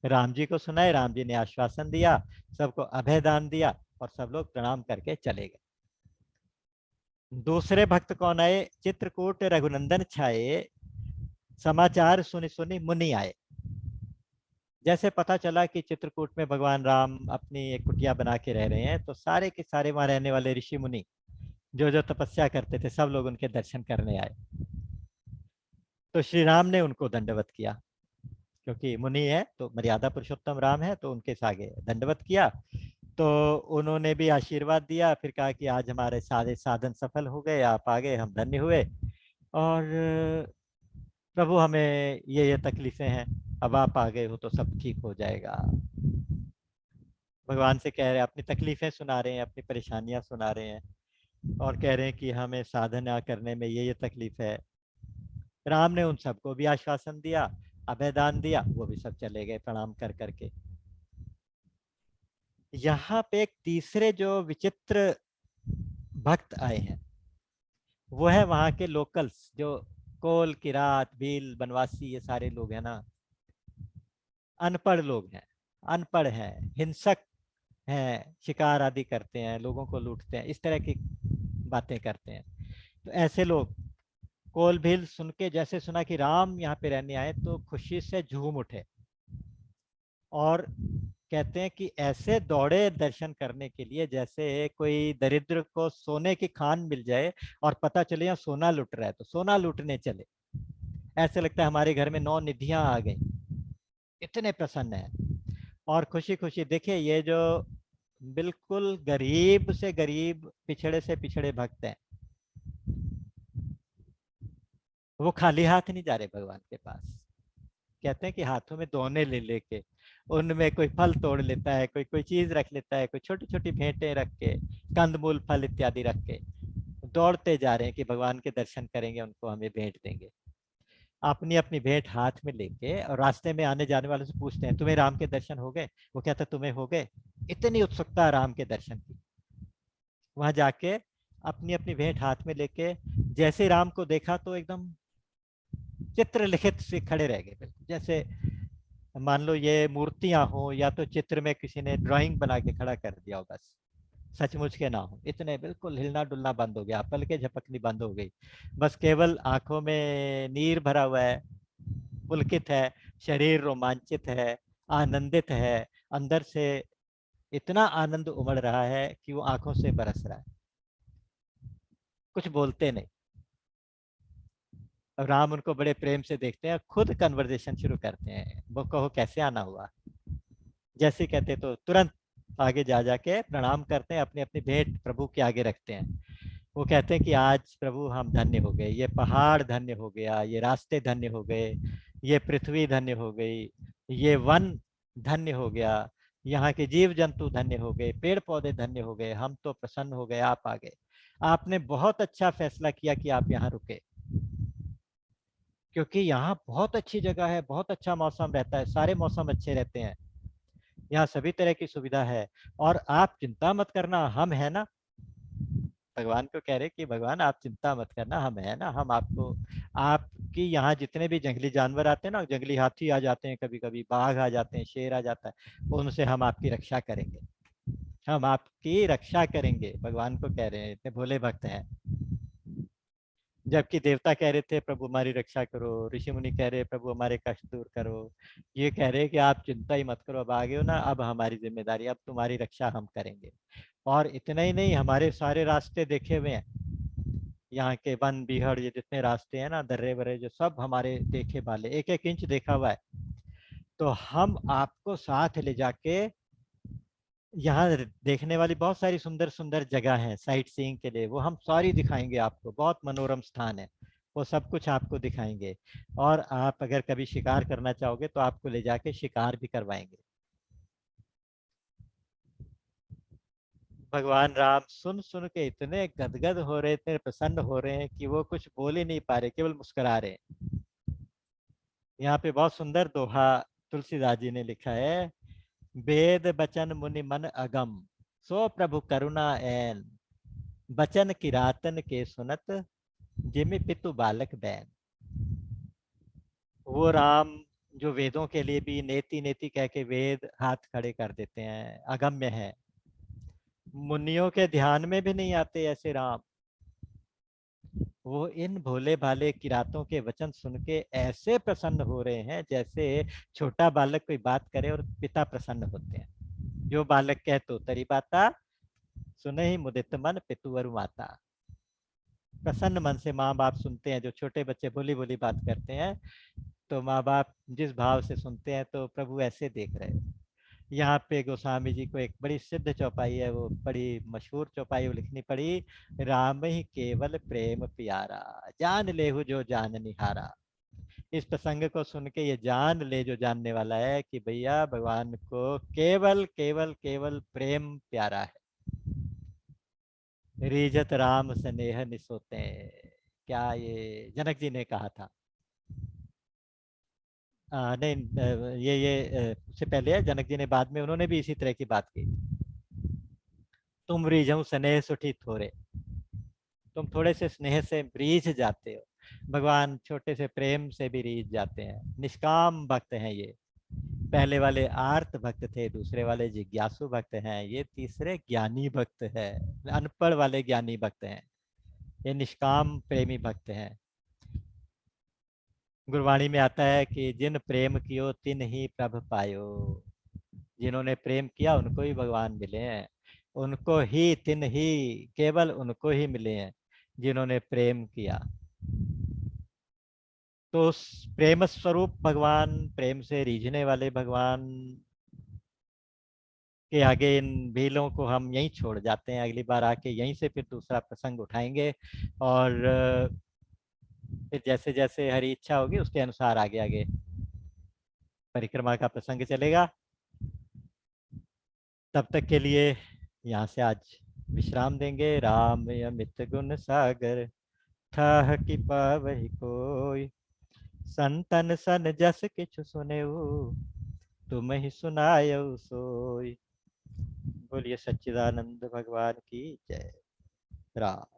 राम जी को सुनाए। राम जी ने आश्वासन दिया, सबको अभय दान दिया और सब लोग प्रणाम करके चले गए। दूसरे भक्त कौन आए? चित्रकूट रघुनंदन छाए, समाचार सुनि सुनि मुनि आए। जैसे पता चला कि चित्रकूट में भगवान राम अपनी एक कुटिया बना के रह रहे हैं, तो सारे के सारे वहां रहने वाले ऋषि मुनि जो जो तपस्या करते थे, सब लोग उनके दर्शन करने आए। तो श्री राम ने उनको दंडवत किया, क्योंकि मुनि है तो मर्यादा पुरुषोत्तम राम है, तो उनके आगे दंडवत किया। तो उन्होंने भी आशीर्वाद दिया, फिर कहा कि आज हमारे सारे साधन सफल हो गए, आप आ गए, हम धन्य हुए। और प्रभु हमें ये तकलीफें हैं, अब आप आ गए हो तो सब ठीक हो जाएगा। भगवान से कह रहे हैं, अपनी तकलीफें सुना रहे हैं, अपनी परेशानियां सुना रहे हैं और कह रहे हैं कि हमें साधना करने में ये तकलीफ है। राम ने उन सबको भी आश्वासन दिया, अभयदान दिया, वो भी सब चले गए प्रणाम कर करके। यहाँ पे एक तीसरे जो विचित्र भक्त आए हैं, वो है वहां के लोकल्स, जो कोल, किरात, भील, बनवासी, ये सारे लोग हैं ना, अनपढ़ लोग हैं, अनपढ़ हैं, हिंसक हैं, शिकार आदि करते हैं, लोगों को लूटते हैं, इस तरह की बातें करते हैं। तो ऐसे लोग कोल भील सुन के, जैसे सुना कि राम यहाँ पे रहने आए, तो खुशी से झूम उठे और कहते हैं कि ऐसे दौड़े दर्शन करने के लिए जैसे कोई दरिद्र को सोने की खान मिल जाए और पता चले यहाँ सोना लुट रहा है तो सोना लूटने चले। ऐसे लगता है हमारे घर में 9 निधियां आ गई, इतने प्रसन्न है और खुशी खुशी। देखिए ये जो बिल्कुल गरीब से गरीब, पिछड़े से पिछड़े भक्त हैं, वो खाली हाथ नहीं जा रहे भगवान के पास। कहते हैं कि हाथों में दोने ले लेके उनमें कोई फल तोड़ लेता है, कोई कोई चीज रख लेता है, कोई छोटी छोटी भेंटें रख के, कंदमूल फल इत्यादि रख के दौड़ते जा रहे हैं कि भगवान के दर्शन करेंगे, उनको हमें भेंट देंगे। अपनी अपनी भेंट हाथ में लेके और रास्ते में आने जाने वालों से पूछते हैं, तुम्हें राम के दर्शन हो गए? वो कहता है, तुम्हें हो गए? इतनी उत्सुकता राम के दर्शन की। वहां जाके अपनी अपनी भेंट हाथ में लेके जैसे राम को देखा तो एकदम चित्र लिखित से खड़े रह गए, बिल्कुल जैसे मान लो ये मूर्तियां हो या तो चित्र में किसी ने ड्राइंग बना के खड़ा कर दिया हो, बस सचमुच के ना हो, इतने बिल्कुल हिलना डुलना बंद हो गया, पलके झपकनी बंद हो गई, बस केवल आंखों में नीर भरा हुआ है, पुलकित है, शरीर रोमांचित है, आनंदित है, अंदर से इतना आनंद उमड़ रहा है कि वो आंखों से बरस रहा है, कुछ बोलते नहीं। अब राम उनको बड़े प्रेम से देखते हैं, खुद कन्वर्सेशन शुरू करते हैं, वो कहो कैसे आना हुआ, जैसे कहते तो तुरंत आगे जा जाके प्रणाम करते हैं, अपनी अपनी भेंट प्रभु के आगे रखते हैं। वो कहते हैं कि आज प्रभु हम धन्य हो गए, ये पहाड़ धन्य हो गया, ये रास्ते धन्य हो गए, ये पृथ्वी धन्य हो गई, ये वन धन्य हो गया, यहाँ के जीव जंतु धन्य हो गए, पेड़ पौधे धन्य हो गए, हम तो प्रसन्न हो गए, आप आ गए, आपने बहुत अच्छा फैसला किया कि आप यहाँ रुके, क्योंकि यहाँ बहुत अच्छी जगह है, बहुत अच्छा मौसम रहता है, सारे मौसम अच्छे रहते हैं, यहाँ सभी तरह की सुविधा है, और आप चिंता मत करना, हम है ना। भगवान को कह रहे कि भगवान आप चिंता मत करना, हम है ना, हम आपको, आपकी यहाँ जितने भी जंगली जानवर आते हैं ना, जंगली हाथी आ जाते हैं, कभी कभी बाघ आ जाते हैं, शेर आ जाता है, उनसे हम आपकी रक्षा करेंगे, हम आपकी रक्षा करेंगे, भगवान को कह रहे हैं, इतने भोले भक्त हैं। जबकि देवता कह रहे थे प्रभु हमारी रक्षा करो, ऋषि मुनि कह रहे प्रभु हमारे कष्ट दूर करो, ये कह रहे कि आप चिंता ही मत करो, अब आ गए हो ना, अब हमारी जिम्मेदारी, अब तुम्हारी रक्षा हम करेंगे। और इतना ही नहीं, हमारे सारे रास्ते देखे हुए हैं, यहाँ के वन बिहड़, ये जितने रास्ते हैं ना, दर्रे वरे, जो सब हमारे देखे वाले, एक एक इंच देखा हुआ है, तो हम आपको साथ ले जाके, यहाँ देखने वाली बहुत सारी सुंदर सुंदर जगह हैं साइट सीइंग के लिए, वो हम सारी दिखाएंगे आपको, बहुत मनोरम स्थान है, वो सब कुछ आपको दिखाएंगे, और आप अगर कभी शिकार करना चाहोगे तो आपको ले जाके शिकार भी करवाएंगे। भगवान राम सुन सुन के इतने गदगद हो रहे थे, प्रसन्न हो रहे हैं कि वो कुछ बोल ही नहीं पा रहे, केवल मुस्कुरा रहे हैं। यहाँ पे बहुत सुंदर दोहा तुलसीदास जी ने लिखा है। वेद बचन मुनि मन अगम, सो प्रभु करुणा ऐन, बचन किरातन के सुनत, जिमि पितु बालक बैन। वो राम जो वेदों के लिए भी नेति नेति कह के वेद हाथ खड़े कर देते हैं, अगम्य है, मुनियों के ध्यान में भी नहीं आते ऐसे राम, वो इन भोले भाले किरातों के वचन सुन के ऐसे प्रसन्न हो रहे हैं जैसे छोटा बालक कोई बात करे और पिता प्रसन्न होते हैं। जो बालक कहे तो तरी बाता, सुने ही मुदित मन पितुवर माता। प्रसन्न मन से माँ बाप सुनते हैं, जो छोटे बच्चे भोली भोली बात करते हैं तो माँ बाप जिस भाव से सुनते हैं, तो प्रभु ऐसे देख रहे हैं। यहाँ पे गोस्वामी जी को एक बड़ी सिद्ध चौपाई है, वो बड़ी मशहूर चौपाई वो लिखनी पड़ी। राम ही केवल प्रेम प्यारा, जान लेहु जो जान निहारा। इस प्रसंग को सुन के ये जान ले जो जानने वाला है कि भैया भगवान को केवल केवल केवल प्रेम प्यारा है। रीजत राम स्नेह निसोते, क्या ये जनक जी ने कहा था। नहीं, उससे पहले है, जनक जी ने बाद में उन्होंने भी इसी तरह की बात की। तुम रीझऊ स्नेह सुठी थोड़े, तुम थोड़े से स्नेह से रीझ जाते हो, भगवान छोटे से प्रेम से भी रीझ जाते हैं। निष्काम भक्त हैं ये। पहले वाले आर्त भक्त थे, दूसरे वाले जिज्ञासु भक्त हैं, ये तीसरे ज्ञानी भक्त है। अनपढ़ वाले ज्ञानी भक्त हैं, ये निष्काम प्रेमी भक्त हैं। गुरबाणी में आता है कि जिन प्रेम कियो तिन ही प्रभ पायो। जिन्होंने प्रेम किया उनको ही भगवान मिले हैं, उनको ही तिन ही, केवल उनको ही मिले हैं जिन्होंने प्रेम किया। तो उस प्रेम स्वरूप भगवान, प्रेम से रीझने वाले भगवान के आगे इन भीलों को हम यहीं छोड़ जाते हैं। अगली बार आके यहीं से फिर दूसरा प्रसंग उठाएंगे, और फिर जैसे जैसे हरी इच्छा होगी उसके अनुसार आगे आगे परिक्रमा का प्रसंग चलेगा। तब तक के लिए यहाँ से आज विश्राम देंगे। राम अमित गुण सागर, ठह कि पावहि कोई, संतन सन जस किछु सुनेऊ, तुम ही सुनायऊ सोई। बोलिए सच्चिदानंद भगवान की जय। राम।